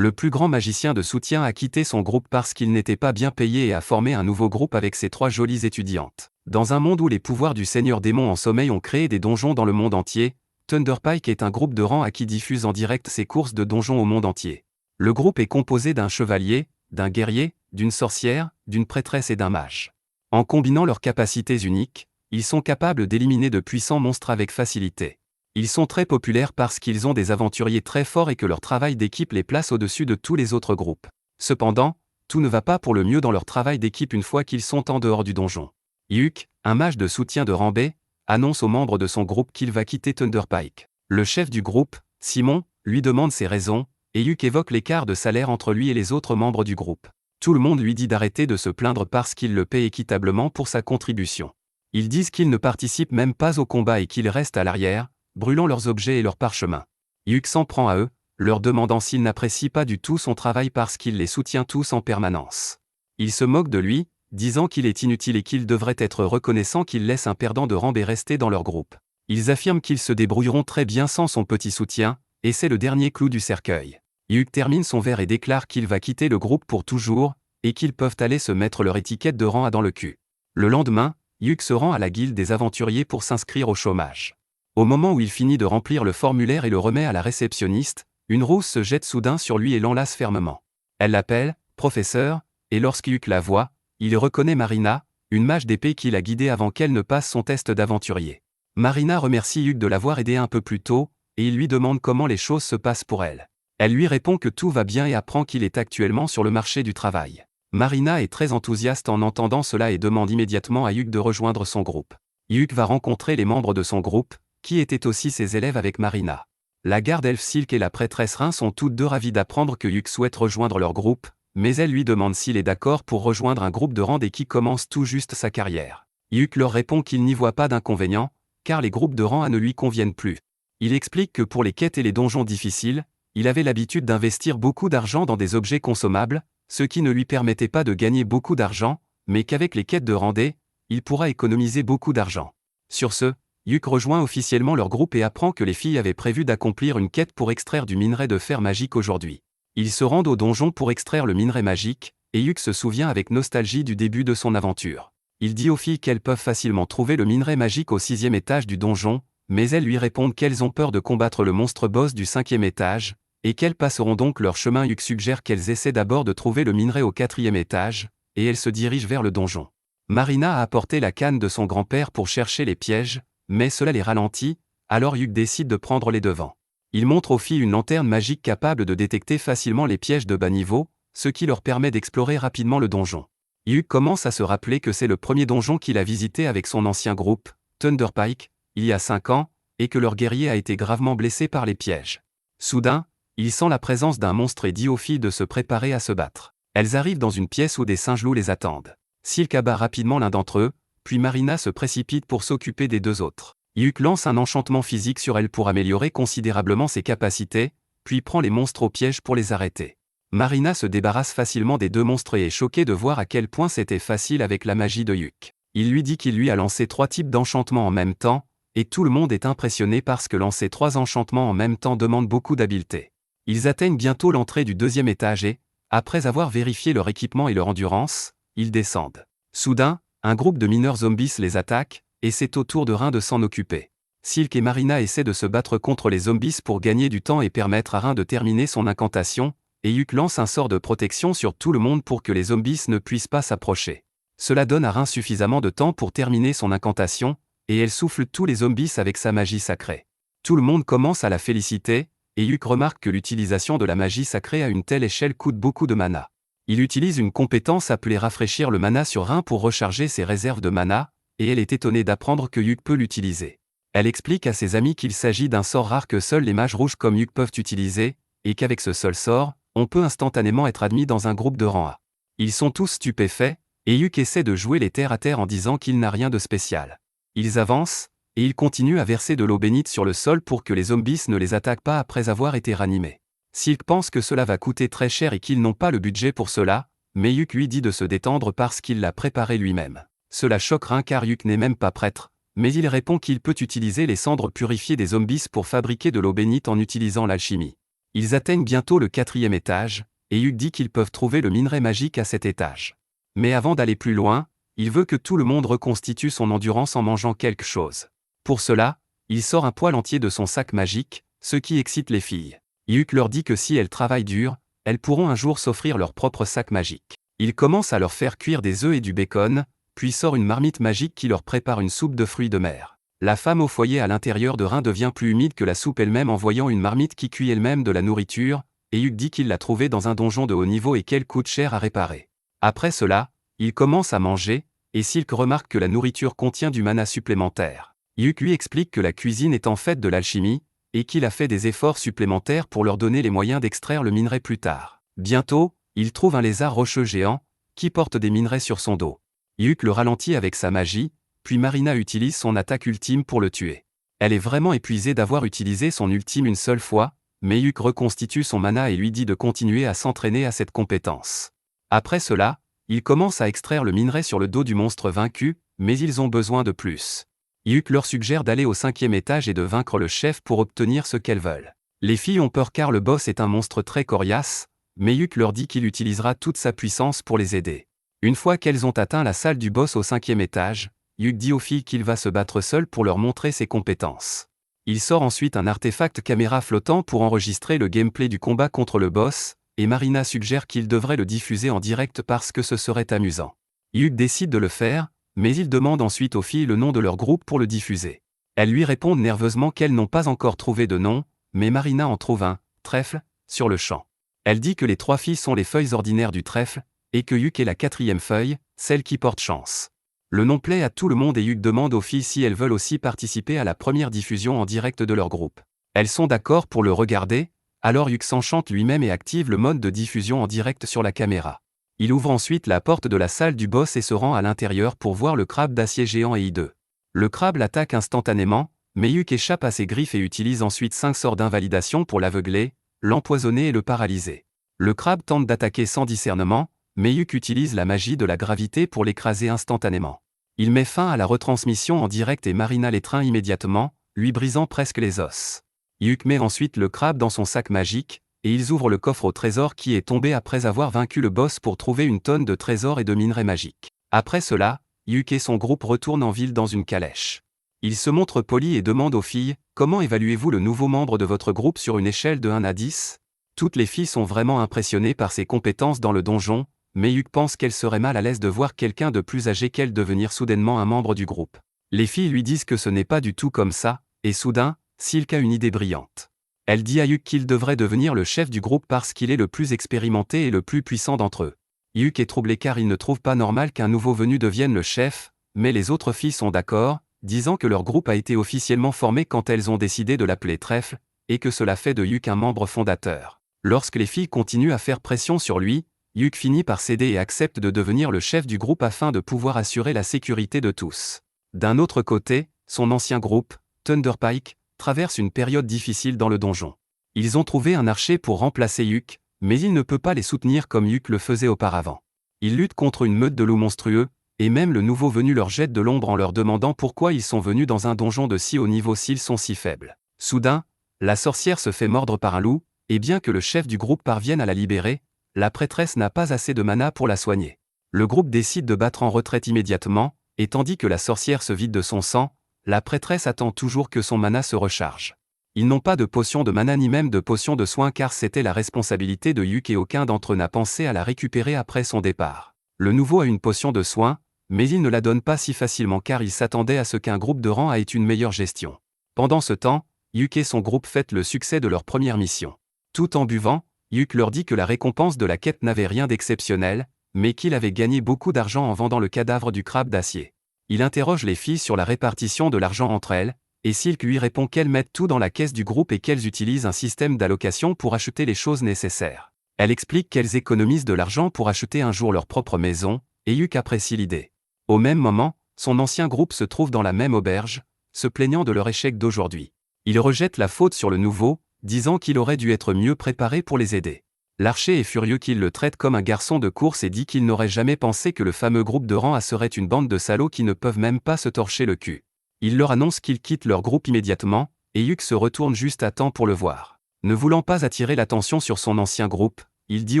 Le plus grand magicien de soutien a quitté son groupe parce qu'il n'était pas bien payé et a formé un nouveau groupe avec ses 3 jolies étudiantes. Dans un monde où les pouvoirs du seigneur démon en sommeil ont créé des donjons dans le monde entier, Thunderpike est un groupe de rang à qui diffuse en direct ses courses de donjons au monde entier. Le groupe est composé d'un chevalier, d'un guerrier, d'une sorcière, d'une prêtresse et d'un mage. En combinant leurs capacités uniques, ils sont capables d'éliminer de puissants monstres avec facilité. Ils sont très populaires parce qu'ils ont des aventuriers très forts et que leur travail d'équipe les place au-dessus de tous les autres groupes. Cependant, tout ne va pas pour le mieux dans leur travail d'équipe une fois qu'ils sont en dehors du donjon. Yuk, un mage de soutien de rang B, annonce aux membres de son groupe qu'il va quitter Thunderpike. Le chef du groupe, Simon, lui demande ses raisons, et Yuk évoque l'écart de salaire entre lui et les autres membres du groupe. Tout le monde lui dit d'arrêter de se plaindre parce qu'il le paie équitablement pour sa contribution. Ils disent qu'ils ne participent même pas au combat et qu'ils restent à l'arrière, brûlant leurs objets et leurs parchemins. Yuk s'en prend à eux, leur demandant s'ils n'apprécient pas du tout son travail parce qu'il les soutient tous en permanence. Ils se moquent de lui, disant qu'il est inutile et qu'ils devraient être reconnaissants qu'il laisse un perdant de rang B rester dans leur groupe. Ils affirment qu'ils se débrouilleront très bien sans son petit soutien, et c'est le dernier clou du cercueil. Yuk termine son verre et déclare qu'il va quitter le groupe pour toujours, et qu'ils peuvent aller se mettre leur étiquette de rang A dans le cul. Le lendemain, Yuk se rend à la guilde des aventuriers pour s'inscrire au chômage. Au moment où il finit de remplir le formulaire et le remet à la réceptionniste, une rose se jette soudain sur lui et l'enlace fermement. Elle l'appelle « Professeur », et lorsque Yuk la voit, il reconnaît Marina, une mage d'épée qui l'a guidée avant qu'elle ne passe son test d'aventurier. Marina remercie Yuk de l'avoir aidé un peu plus tôt, et il lui demande comment les choses se passent pour elle. Elle lui répond que tout va bien et apprend qu'il est actuellement sur le marché du travail. Marina est très enthousiaste en entendant cela et demande immédiatement à Yuk de rejoindre son groupe. Yuk va rencontrer les membres de son groupe, qui étaient aussi ses élèves avec Marina. La garde elfe Silk et la prêtresse Rin sont toutes deux ravies d'apprendre que Yuk souhaite rejoindre leur groupe, mais elle lui demande s'il est d'accord pour rejoindre un groupe de rang D qui commence tout juste sa carrière. Yuk leur répond qu'il n'y voit pas d'inconvénient, car les groupes de rang A ne lui conviennent plus. Il explique que pour les quêtes et les donjons difficiles, il avait l'habitude d'investir beaucoup d'argent dans des objets consommables, ce qui ne lui permettait pas de gagner beaucoup d'argent, mais qu'avec les quêtes de rang D, il pourra économiser beaucoup d'argent. Sur ce, Yuk rejoint officiellement leur groupe et apprend que les filles avaient prévu d'accomplir une quête pour extraire du minerai de fer magique aujourd'hui. Ils se rendent au donjon pour extraire le minerai magique, et Yuk se souvient avec nostalgie du début de son aventure. Il dit aux filles qu'elles peuvent facilement trouver le minerai magique au 6e étage du donjon, mais elles lui répondent qu'elles ont peur de combattre le monstre boss du 5e étage, et qu'elles passeront donc leur chemin. Yuk suggère qu'elles essaient d'abord de trouver le minerai au 4e étage, et elles se dirigent vers le donjon. Marina a apporté la canne de son grand-père pour chercher les pièges, mais cela les ralentit, alors Yuk décide de prendre les devants. Il montre aux filles une lanterne magique capable de détecter facilement les pièges de bas niveau, ce qui leur permet d'explorer rapidement le donjon. Yuk commence à se rappeler que c'est le premier donjon qu'il a visité avec son ancien groupe, Thunderpike, il y a 5 ans, et que leur guerrier a été gravement blessé par les pièges. Soudain, il sent la présence d'un monstre et dit aux filles de se préparer à se battre. Elles arrivent dans une pièce où des singes loups les attendent. Silk abat rapidement l'un d'entre eux, puis Marina se précipite pour s'occuper des 2 autres. Yuk lance un enchantement physique sur elle pour améliorer considérablement ses capacités, puis prend les monstres au piège pour les arrêter. Marina se débarrasse facilement des 2 monstres et est choquée de voir à quel point c'était facile avec la magie de Yuk. Il lui dit qu'il lui a lancé 3 types d'enchantements en même temps, et tout le monde est impressionné parce que lancer 3 enchantements en même temps demande beaucoup d'habileté. Ils atteignent bientôt l'entrée du 2e étage et, après avoir vérifié leur équipement et leur endurance, ils descendent. Soudain, un groupe de mineurs zombies les attaque, et c'est au tour de Rin de s'en occuper. Silk et Marina essaient de se battre contre les zombies pour gagner du temps et permettre à Rin de terminer son incantation, et Yuk lance un sort de protection sur tout le monde pour que les zombies ne puissent pas s'approcher. Cela donne à Rin suffisamment de temps pour terminer son incantation, et elle souffle tous les zombies avec sa magie sacrée. Tout le monde commence à la féliciter, et Yuk remarque que l'utilisation de la magie sacrée à une telle échelle coûte beaucoup de mana. Il utilise une compétence appelée rafraîchir le mana sur Rin pour recharger ses réserves de mana, et elle est étonnée d'apprendre que Yuk peut l'utiliser. Elle explique à ses amis qu'il s'agit d'un sort rare que seuls les mages rouges comme Yuk peuvent utiliser, et qu'avec ce seul sort, on peut instantanément être admis dans un groupe de rang A. Ils sont tous stupéfaits, et Yuk essaie de jouer les terre à terre en disant qu'il n'a rien de spécial. Ils avancent, et ils continuent à verser de l'eau bénite sur le sol pour que les zombies ne les attaquent pas après avoir été ranimés. Silk pense que cela va coûter très cher et qu'ils n'ont pas le budget pour cela, mais Yuk lui dit de se détendre parce qu'il l'a préparé lui-même. Cela choque Rin car Yuk n'est même pas prêtre, mais il répond qu'il peut utiliser les cendres purifiées des zombies pour fabriquer de l'eau bénite en utilisant l'alchimie. Ils atteignent bientôt le 4e étage, et Yuk dit qu'ils peuvent trouver le minerai magique à cet étage. Mais avant d'aller plus loin, il veut que tout le monde reconstitue son endurance en mangeant quelque chose. Pour cela, il sort un poêle entier de son sac magique, ce qui excite les filles. Yuk leur dit que si elles travaillent dur, elles pourront un jour s'offrir leur propre sac magique. Il commence à leur faire cuire des œufs et du bacon, puis sort une marmite magique qui leur prépare une soupe de fruits de mer. La femme au foyer à l'intérieur de Rhin devient plus humide que la soupe elle-même en voyant une marmite qui cuit elle-même de la nourriture, et Yuk dit qu'il l'a trouvée dans un donjon de haut niveau et qu'elle coûte cher à réparer. Après cela, il commence à manger, et Silk remarque que la nourriture contient du mana supplémentaire. Yuk lui explique que la cuisine est en fait de l'alchimie, et qu'il a fait des efforts supplémentaires pour leur donner les moyens d'extraire le minerai plus tard. Bientôt, il trouve un lézard rocheux géant, qui porte des minerais sur son dos. Yuk le ralentit avec sa magie, puis Marina utilise son attaque ultime pour le tuer. Elle est vraiment épuisée d'avoir utilisé son ultime une seule fois, mais Yuk reconstitue son mana et lui dit de continuer à s'entraîner à cette compétence. Après cela, ils commencent à extraire le minerai sur le dos du monstre vaincu, mais ils ont besoin de plus. Yuk leur suggère d'aller au 5e étage et de vaincre le chef pour obtenir ce qu'elles veulent. Les filles ont peur car le boss est un monstre très coriace, mais Yuk leur dit qu'il utilisera toute sa puissance pour les aider. Une fois qu'elles ont atteint la salle du boss au 5e étage, Yuk dit aux filles qu'il va se battre seul pour leur montrer ses compétences. Il sort ensuite un artefact caméra flottant pour enregistrer le gameplay du combat contre le boss, et Marina suggère qu'il devrait le diffuser en direct parce que ce serait amusant. Yuk décide de le faire, mais il demande ensuite aux filles le nom de leur groupe pour le diffuser. Elles lui répondent nerveusement qu'elles n'ont pas encore trouvé de nom, mais Marina en trouve un, trèfle, sur le champ. Elle dit que les 3 filles sont les feuilles ordinaires du trèfle, et que Yuk est la 4e feuille, celle qui porte chance. Le nom plaît à tout le monde et Yuk demande aux filles si elles veulent aussi participer à la première diffusion en direct de leur groupe. Elles sont d'accord pour le regarder, alors Yuk s'enchante lui-même et active le mode de diffusion en direct sur la caméra. Il ouvre ensuite la porte de la salle du boss et se rend à l'intérieur pour voir le crabe d'acier géant et hideux. Le crabe l'attaque instantanément, mais Yuk échappe à ses griffes et utilise ensuite 5 sorts d'invalidation pour l'aveugler, l'empoisonner et le paralyser. Le crabe tente d'attaquer sans discernement, mais Yuk utilise la magie de la gravité pour l'écraser instantanément. Il met fin à la retransmission en direct et Marina l'étreint immédiatement, lui brisant presque les os. Yuk met ensuite le crabe dans son sac magique, et ils ouvrent le coffre au trésor qui est tombé après avoir vaincu le boss pour trouver une tonne de trésors et de minerais magiques. Après cela, Yuk et son groupe retournent en ville dans une calèche. Ils se montrent polis et demandent aux filles « Comment évaluez-vous le nouveau membre de votre groupe sur une échelle de 1 à 10 ?» Toutes les filles sont vraiment impressionnées par ses compétences dans le donjon, mais Yuk pense qu'elle serait mal à l'aise de voir quelqu'un de plus âgé qu'elle devenir soudainement un membre du groupe. Les filles lui disent que ce n'est pas du tout comme ça, et soudain, Silk a une idée brillante. Elle dit à Yuk qu'il devrait devenir le chef du groupe parce qu'il est le plus expérimenté et le plus puissant d'entre eux. Yuk est troublé car il ne trouve pas normal qu'un nouveau venu devienne le chef, mais les autres filles sont d'accord, disant que leur groupe a été officiellement formé quand elles ont décidé de l'appeler Trèfle, et que cela fait de Yuk un membre fondateur. Lorsque les filles continuent à faire pression sur lui, Yuk finit par céder et accepte de devenir le chef du groupe afin de pouvoir assurer la sécurité de tous. D'un autre côté, son ancien groupe, Thunderpike, traverse une période difficile dans le donjon. Ils ont trouvé un archer pour remplacer Yuk, mais il ne peut pas les soutenir comme Yuk le faisait auparavant. Ils luttent contre une meute de loups monstrueux, et même le nouveau venu leur jette de l'ombre en leur demandant pourquoi ils sont venus dans un donjon de si haut niveau s'ils sont si faibles. Soudain, la sorcière se fait mordre par un loup, et bien que le chef du groupe parvienne à la libérer, la prêtresse n'a pas assez de mana pour la soigner. Le groupe décide de battre en retraite immédiatement, et tandis que la sorcière se vide de son sang, la prêtresse attend toujours que son mana se recharge. Ils n'ont pas de potion de mana ni même de potion de soin car c'était la responsabilité de Yuk et aucun d'entre eux n'a pensé à la récupérer après son départ. Le nouveau a une potion de soin, mais il ne la donne pas si facilement car il s'attendait à ce qu'un groupe de rang ait une meilleure gestion. Pendant ce temps, Yuk et son groupe fêtent le succès de leur première mission. Tout en buvant, Yuk leur dit que la récompense de la quête n'avait rien d'exceptionnel, mais qu'il avait gagné beaucoup d'argent en vendant le cadavre du crabe d'acier. Il interroge les filles sur la répartition de l'argent entre elles, et Silk lui répond qu'elles mettent tout dans la caisse du groupe et qu'elles utilisent un système d'allocation pour acheter les choses nécessaires. Elle explique qu'elles économisent de l'argent pour acheter un jour leur propre maison, et Yuk apprécie l'idée. Au même moment, son ancien groupe se trouve dans la même auberge, se plaignant de leur échec d'aujourd'hui. Il rejette la faute sur le nouveau, disant qu'il aurait dû être mieux préparé pour les aider. L'archer est furieux qu'il le traite comme un garçon de course et dit qu'il n'aurait jamais pensé que le fameux groupe de rang A serait une bande de salauds qui ne peuvent même pas se torcher le cul. Il leur annonce qu'ils quittent leur groupe immédiatement, et Yuk se retourne juste à temps pour le voir. Ne voulant pas attirer l'attention sur son ancien groupe, il dit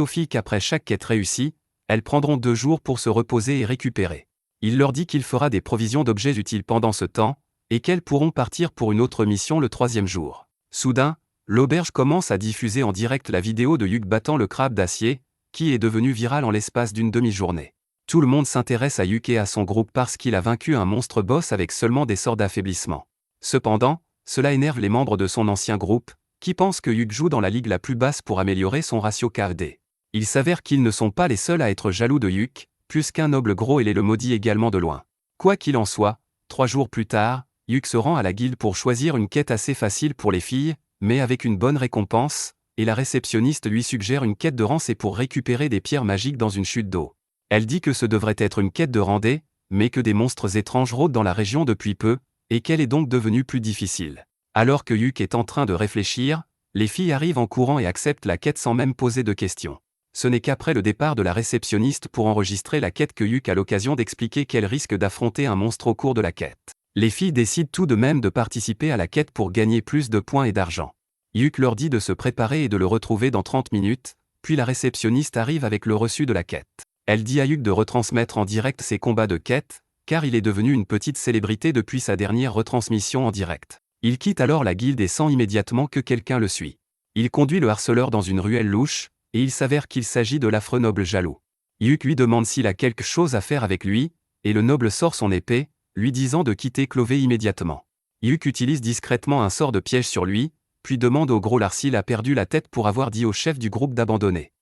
aux filles qu'après chaque quête réussie, elles prendront 2 jours pour se reposer et récupérer. Il leur dit qu'il fera des provisions d'objets utiles pendant ce temps, et qu'elles pourront partir pour une autre mission le 3e jour. Soudain, l'auberge commence à diffuser en direct la vidéo de Hyuk battant le crabe d'acier, qui est devenu viral en l'espace d'une demi-journée. Tout le monde s'intéresse à Hyuk et à son groupe parce qu'il a vaincu un monstre boss avec seulement des sorts d'affaiblissement. Cependant, cela énerve les membres de son ancien groupe, qui pensent que Hyuk joue dans la ligue la plus basse pour améliorer son ratio KD. Il s'avère qu'ils ne sont pas les seuls à être jaloux de Hyuk, puisqu'un noble gros et le maudit également de loin. Quoi qu'il en soit, 3 jours plus tard, Hyuk se rend à la guilde pour choisir une quête assez facile pour les filles, mais avec une bonne récompense, et la réceptionniste lui suggère une quête de rang, c'est pour récupérer des pierres magiques dans une chute d'eau. Elle dit que ce devrait être une quête de randée, mais que des monstres étranges rôdent dans la région depuis peu, et qu'elle est donc devenue plus difficile. Alors que Hyuk est en train de réfléchir, les filles arrivent en courant et acceptent la quête sans même poser de questions. Ce n'est qu'après le départ de la réceptionniste pour enregistrer la quête que Hyuk a l'occasion d'expliquer qu'elle risque d'affronter un monstre au cours de la quête. Les filles décident tout de même de participer à la quête pour gagner plus de points et d'argent. Hyuk leur dit de se préparer et de le retrouver dans 30 minutes, puis la réceptionniste arrive avec le reçu de la quête. Elle dit à Hyuk de retransmettre en direct ses combats de quête, car il est devenu une petite célébrité depuis sa dernière retransmission en direct. Il quitte alors la guilde et sent immédiatement que quelqu'un le suit. Il conduit le harceleur dans une ruelle louche, et il s'avère qu'il s'agit de l'affreux noble jaloux. Hyuk lui demande s'il a quelque chose à faire avec lui, et le noble sort son épée, lui disant de quitter Clovey immédiatement. Hyuk utilise discrètement un sort de piège sur lui, puis demande au gros s'il a perdu la tête pour avoir dit au chef du groupe d'abandonner.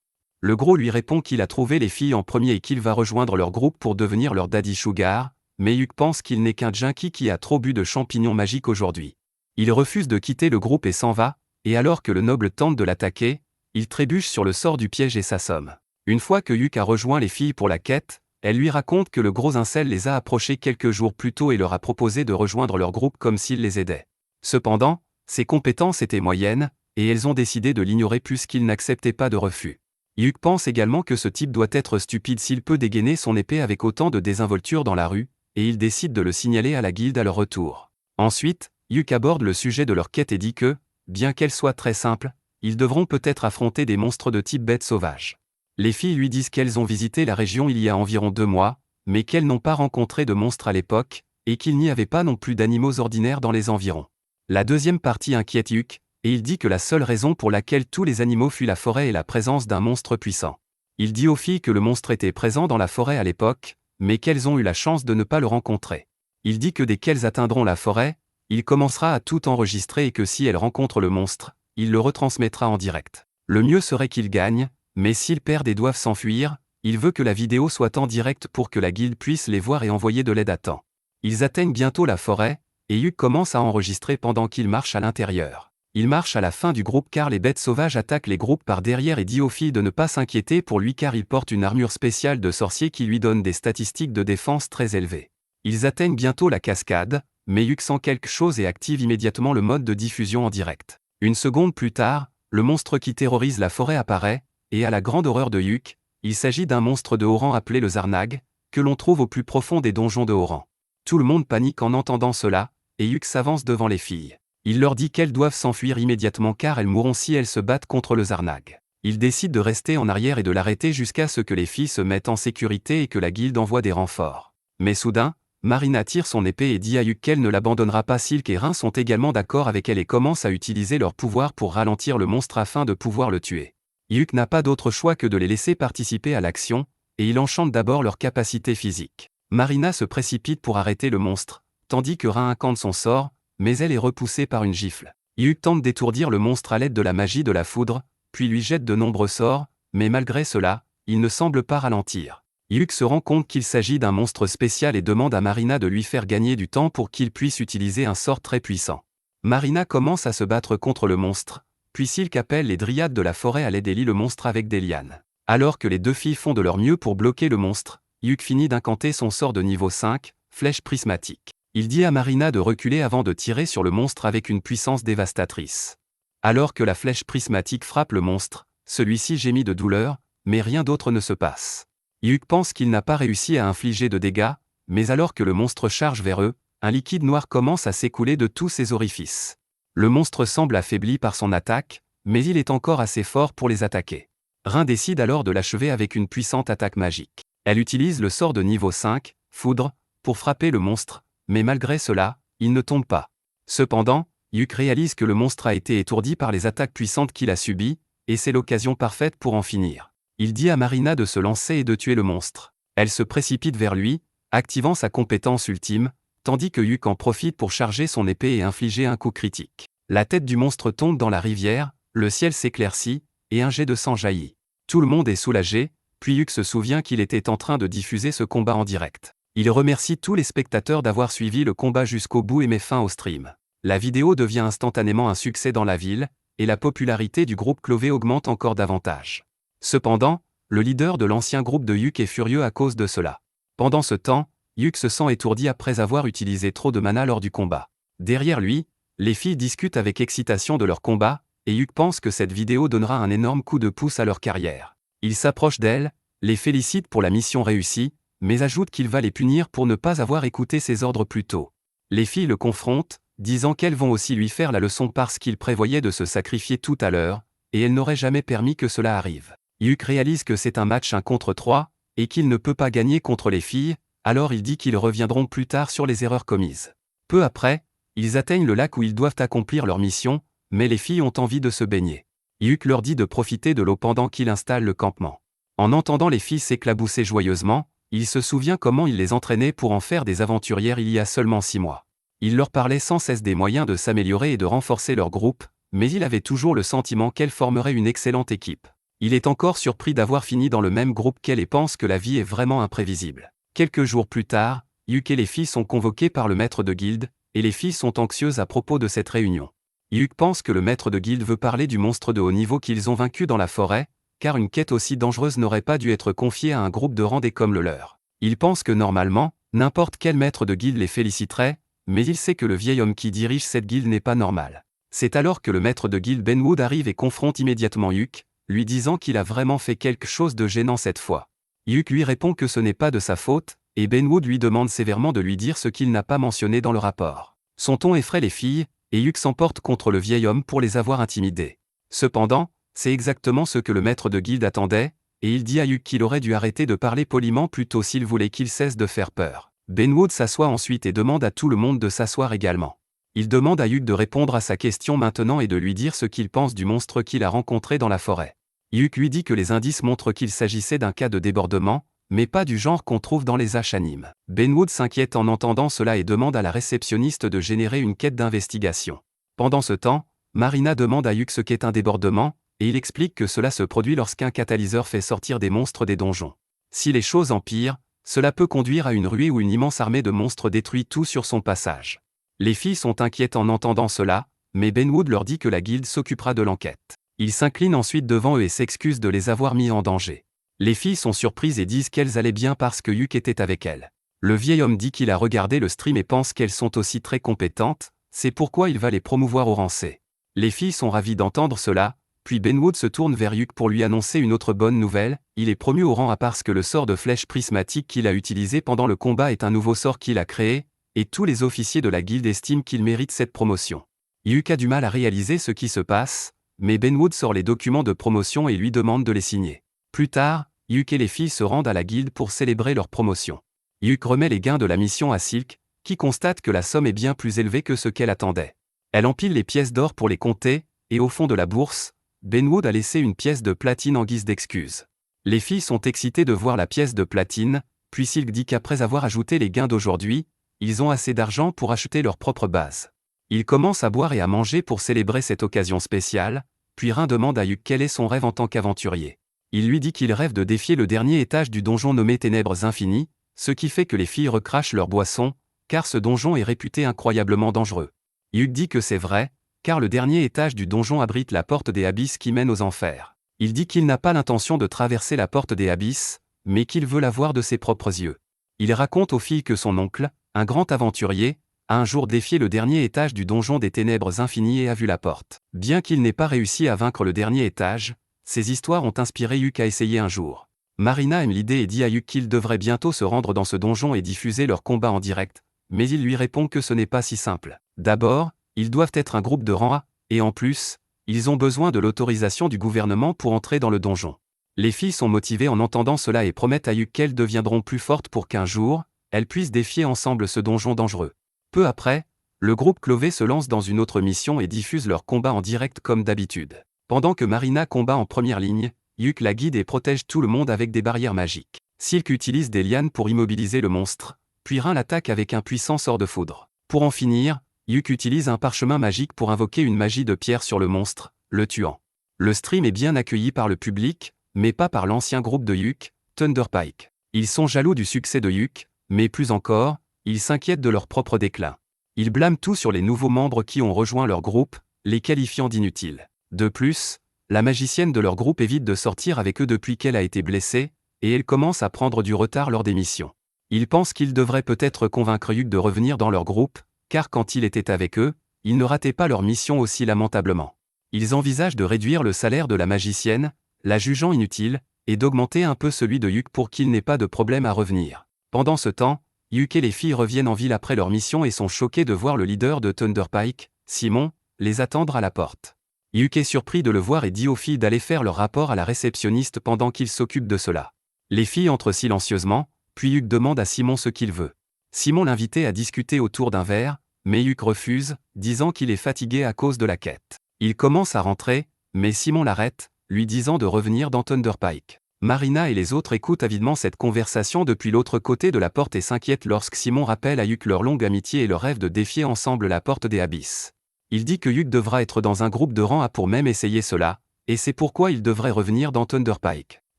Le gros lui répond qu'il a trouvé les filles en premier et qu'il va rejoindre leur groupe pour devenir leur daddy sugar, mais Hyuk pense qu'il n'est qu'un junkie qui a trop bu de champignons magiques aujourd'hui. Il refuse de quitter le groupe et s'en va, et alors que le noble tente de l'attaquer, il trébuche sur le sort du piège et s'assomme. Une fois que Hyuk a rejoint les filles pour la quête, elle lui raconte que le gros incel les a approchés quelques jours plus tôt et leur a proposé de rejoindre leur groupe comme s'il les aidait. Cependant, ses compétences étaient moyennes, et elles ont décidé de l'ignorer puisqu'il n'acceptait pas de refus. Hyuk pense également que ce type doit être stupide s'il peut dégainer son épée avec autant de désinvolture dans la rue, et il décide de le signaler à la guilde à leur retour. Ensuite, Hyuk aborde le sujet de leur quête et dit que, bien qu'elle soit très simple, ils devront peut-être affronter des monstres de type bête sauvage. Les filles lui disent qu'elles ont visité la région il y a environ 2 mois, mais qu'elles n'ont pas rencontré de monstres à l'époque, et qu'il n'y avait pas non plus d'animaux ordinaires dans les environs. La deuxième partie inquiète Hyuk, et il dit que la seule raison pour laquelle tous les animaux fuient la forêt est la présence d'un monstre puissant. Il dit aux filles que le monstre était présent dans la forêt à l'époque, mais qu'elles ont eu la chance de ne pas le rencontrer. Il dit que dès qu'elles atteindront la forêt, il commencera à tout enregistrer et que si elles rencontrent le monstre, il le retransmettra en direct. Le mieux serait qu'ils gagnent, mais s'ils perdent et doivent s'enfuir, il veut que la vidéo soit en direct pour que la guilde puisse les voir et envoyer de l'aide à temps. Ils atteignent bientôt la forêt, et Hyuk commence à enregistrer pendant qu'il marche à l'intérieur. Il marche à la fin du groupe car les bêtes sauvages attaquent les groupes par derrière et dit aux filles de ne pas s'inquiéter pour lui car il porte une armure spéciale de sorcier qui lui donne des statistiques de défense très élevées. Ils atteignent bientôt la cascade, mais Hyuk sent quelque chose et active immédiatement le mode de diffusion en direct. Une seconde plus tard, le monstre qui terrorise la forêt apparaît, et à la grande horreur de Hyuk, il s'agit d'un monstre de haut rang appelé le Zarnag, que l'on trouve au plus profond des donjons de haut rang. Tout le monde panique en entendant cela, et Hyuk s'avance devant les filles. Il leur dit qu'elles doivent s'enfuir immédiatement car elles mourront si elles se battent contre le Zarnag. Il décide de rester en arrière et de l'arrêter jusqu'à ce que les filles se mettent en sécurité et que la guilde envoie des renforts. Mais soudain, Marina tire son épée et dit à Hyuk qu'elle ne l'abandonnera pas. Silk et Rin sont également d'accord avec elle et commencent à utiliser leur pouvoir pour ralentir le monstre afin de pouvoir le tuer. Hyuk n'a pas d'autre choix que de les laisser participer à l'action, et il enchante d'abord leur capacité physique. Marina se précipite pour arrêter le monstre, tandis que Rin incante son sort, mais elle est repoussée par une gifle. Hyuk tente d'étourdir le monstre à l'aide de la magie de la foudre, puis lui jette de nombreux sorts, mais malgré cela, il ne semble pas ralentir. Hyuk se rend compte qu'il s'agit d'un monstre spécial et demande à Marina de lui faire gagner du temps pour qu'il puisse utiliser un sort très puissant. Marina commence à se battre contre le monstre, puis Silk appelle les dryades de la forêt à l'aide et lie le monstre avec des lianes. Alors que les deux filles font de leur mieux pour bloquer le monstre, Hyuk finit d'incanter son sort de niveau 5, flèche prismatique. Il dit à Marina de reculer avant de tirer sur le monstre avec une puissance dévastatrice. Alors que la flèche prismatique frappe le monstre, celui-ci gémit de douleur, mais rien d'autre ne se passe. Hyuk pense qu'il n'a pas réussi à infliger de dégâts, mais alors que le monstre charge vers eux, un liquide noir commence à s'écouler de tous ses orifices. Le monstre semble affaibli par son attaque, mais il est encore assez fort pour les attaquer. Rin décide alors de l'achever avec une puissante attaque magique. Elle utilise le sort de niveau 5, Foudre, pour frapper le monstre, mais malgré cela, il ne tombe pas. Cependant, Yuk réalise que le monstre a été étourdi par les attaques puissantes qu'il a subies, et c'est l'occasion parfaite pour en finir. Il dit à Marina de se lancer et de tuer le monstre. Elle se précipite vers lui, activant sa compétence ultime, tandis que Yuk en profite pour charger son épée et infliger un coup critique. La tête du monstre tombe dans la rivière, le ciel s'éclaircit, et un jet de sang jaillit. Tout le monde est soulagé, puis Yuk se souvient qu'il était en train de diffuser ce combat en direct. Il remercie tous les spectateurs d'avoir suivi le combat jusqu'au bout et met fin au stream. La vidéo devient instantanément un succès dans la ville, et la popularité du groupe Clové augmente encore davantage. Cependant, le leader de l'ancien groupe de Yuk est furieux à cause de cela. Pendant ce temps, Yuk se sent étourdi après avoir utilisé trop de mana lors du combat. Derrière lui, les filles discutent avec excitation de leur combat, et Yuk pense que cette vidéo donnera un énorme coup de pouce à leur carrière. Il s'approche d'elles, les félicite pour la mission réussie, mais ajoute qu'il va les punir pour ne pas avoir écouté ses ordres plus tôt. Les filles le confrontent, disant qu'elles vont aussi lui faire la leçon parce qu'il prévoyait de se sacrifier tout à l'heure, et elle n'aurait jamais permis que cela arrive. Yuk réalise que c'est un match 1 contre 3, et qu'il ne peut pas gagner contre les filles, alors il dit qu'ils reviendront plus tard sur les erreurs commises. Peu après, ils atteignent le lac où ils doivent accomplir leur mission, mais les filles ont envie de se baigner. Yuk leur dit de profiter de l'eau pendant qu'il installe le campement. En entendant les filles s'éclabousser joyeusement, il se souvient comment il les entraînait pour en faire des aventurières il y a seulement 6 mois. Il leur parlait sans cesse des moyens de s'améliorer et de renforcer leur groupe, mais il avait toujours le sentiment qu'elles formeraient une excellente équipe. Il est encore surpris d'avoir fini dans le même groupe qu'elle et pense que la vie est vraiment imprévisible. Quelques jours plus tard, Yuk et les filles sont convoquées par le maître de guilde, et les filles sont anxieuses à propos de cette réunion. Yuk pense que le maître de guilde veut parler du monstre de haut niveau qu'ils ont vaincu dans la forêt, car une quête aussi dangereuse n'aurait pas dû être confiée à un groupe de randés comme le leur. Il pense que normalement, n'importe quel maître de guilde les féliciterait, mais il sait que le vieil homme qui dirige cette guilde n'est pas normal. C'est alors que le maître de guilde Benwood arrive et confronte immédiatement Yuk, lui disant qu'il a vraiment fait quelque chose de gênant cette fois. Yuk lui répond que ce n'est pas de sa faute, et Benwood lui demande sévèrement de lui dire ce qu'il n'a pas mentionné dans le rapport. Son ton effraie les filles, et Yuk s'emporte contre le vieil homme pour les avoir intimidées. Cependant, c'est exactement ce que le maître de guilde attendait, et il dit à Yuk qu'il aurait dû arrêter de parler poliment plus tôt s'il voulait qu'il cesse de faire peur. Benwood s'assoit ensuite et demande à tout le monde de s'asseoir également. Il demande à Yuk de répondre à sa question maintenant et de lui dire ce qu'il pense du monstre qu'il a rencontré dans la forêt. Yuk lui dit que les indices montrent qu'il s'agissait d'un cas de débordement, mais pas du genre qu'on trouve dans les H-animes. Benwood s'inquiète en entendant cela et demande à la réceptionniste de générer une quête d'investigation. Pendant ce temps, Marina demande à Yuk ce qu'est un débordement, et il explique que cela se produit lorsqu'un catalyseur fait sortir des monstres des donjons. Si les choses empirent, cela peut conduire à une ruée où une immense armée de monstres détruit tout sur son passage. Les filles sont inquiètes en entendant cela, mais Benwood leur dit que la guilde s'occupera de l'enquête. Il s'incline ensuite devant eux et s'excuse de les avoir mis en danger. Les filles sont surprises et disent qu'elles allaient bien parce que Yuk était avec elles. Le vieil homme dit qu'il a regardé le stream et pense qu'elles sont aussi très compétentes, c'est pourquoi il va les promouvoir au rang C. Les filles sont ravies d'entendre cela, puis Benwood se tourne vers Yuk pour lui annoncer une autre bonne nouvelle, il est promu au rang A parce que le sort de flèche prismatique qu'il a utilisé pendant le combat est un nouveau sort qu'il a créé, et tous les officiers de la guilde estiment qu'il mérite cette promotion. Yuk a du mal à réaliser ce qui se passe, mais Benwood sort les documents de promotion et lui demande de les signer. Plus tard, Yuk et les filles se rendent à la guilde pour célébrer leur promotion. Yuk remet les gains de la mission à Silk, qui constate que la somme est bien plus élevée que ce qu'elle attendait. Elle empile les pièces d'or pour les compter, et au fond de la bourse, Benwood a laissé une pièce de platine en guise d'excuse. Les filles sont excitées de voir la pièce de platine, puis Silk dit qu'après avoir ajouté les gains d'aujourd'hui, ils ont assez d'argent pour acheter leur propre base. Ils commencent à boire et à manger pour célébrer cette occasion spéciale, puis Rin demande à Yuk quel est son rêve en tant qu'aventurier. Il lui dit qu'il rêve de défier le dernier étage du donjon nommé Ténèbres Infinies, ce qui fait que les filles recrachent leur boisson, car ce donjon est réputé incroyablement dangereux. Yuk dit que c'est vrai, car le dernier étage du donjon abrite la porte des abysses qui mène aux enfers. Il dit qu'il n'a pas l'intention de traverser la porte des abysses, mais qu'il veut la voir de ses propres yeux. Il raconte aux filles que son oncle, un grand aventurier, a un jour défié le dernier étage du donjon des Ténèbres Infinies et a vu la porte. Bien qu'il n'ait pas réussi à vaincre le dernier étage, ces histoires ont inspiré Yuk à essayer un jour. Marina aime l'idée et dit à Yuk qu'il devrait bientôt se rendre dans ce donjon et diffuser leur combat en direct, mais il lui répond que ce n'est pas si simple. D'abord, ils doivent être un groupe de rang A, et en plus, Ils ont besoin de l'autorisation du gouvernement pour entrer dans le donjon. Les filles sont motivées en entendant cela et promettent à Yuk qu'elles deviendront plus fortes pour qu'un jour, elles puissent défier ensemble ce donjon dangereux. Peu après, le groupe Clové se lance dans une autre mission et diffuse leur combat en direct comme d'habitude. Pendant que Marina combat en première ligne, Yuk la guide et protège tout le monde avec des barrières magiques. Silk utilise des lianes pour immobiliser le monstre, puis Rin l'attaque avec un puissant sort de foudre. Pour en finir, Yuk utilise un parchemin magique pour invoquer une magie de pierre sur le monstre, le tuant. Le stream est bien accueilli par le public, mais pas par l'ancien groupe de Yuk, Thunderpike. Ils sont jaloux du succès de Yuk, mais plus encore, ils s'inquiètent de leur propre déclin. Ils blâment tout sur les nouveaux membres qui ont rejoint leur groupe, les qualifiant d'inutiles. De plus, la magicienne de leur groupe évite de sortir avec eux depuis qu'elle a été blessée, et elle commence à prendre du retard lors des missions. Ils pensent qu'ils devraient peut-être convaincre Yuk de revenir dans leur groupe, car quand il était avec eux, ils ne rataient pas leur mission aussi lamentablement. Ils envisagent de réduire le salaire de la magicienne, la jugeant inutile, et d'augmenter un peu celui de Yuk pour qu'il n'ait pas de problème à revenir. Pendant ce temps, Yuk et les filles reviennent en ville après leur mission et sont choqués de voir le leader de Thunderpike, Simon, les attendre à la porte. Yuk est surpris de le voir et dit aux filles d'aller faire leur rapport à la réceptionniste pendant qu'il s'occupe de cela. Les filles entrent silencieusement, puis Yuk demande à Simon ce qu'il veut. Simon l'invitait à discuter autour d'un verre, mais Yuk refuse, disant qu'il est fatigué à cause de la quête. Il commence à rentrer, mais Simon l'arrête, lui disant de revenir dans Thunderpike. Marina et les autres écoutent avidement cette conversation depuis l'autre côté de la porte et s'inquiètent lorsque Simon rappelle à Yuk leur longue amitié et leur rêve de défier ensemble la porte des abysses. Il dit que Yuk devra être dans un groupe de rang A pour même essayer cela, et c'est pourquoi il devrait revenir dans Thunderpike.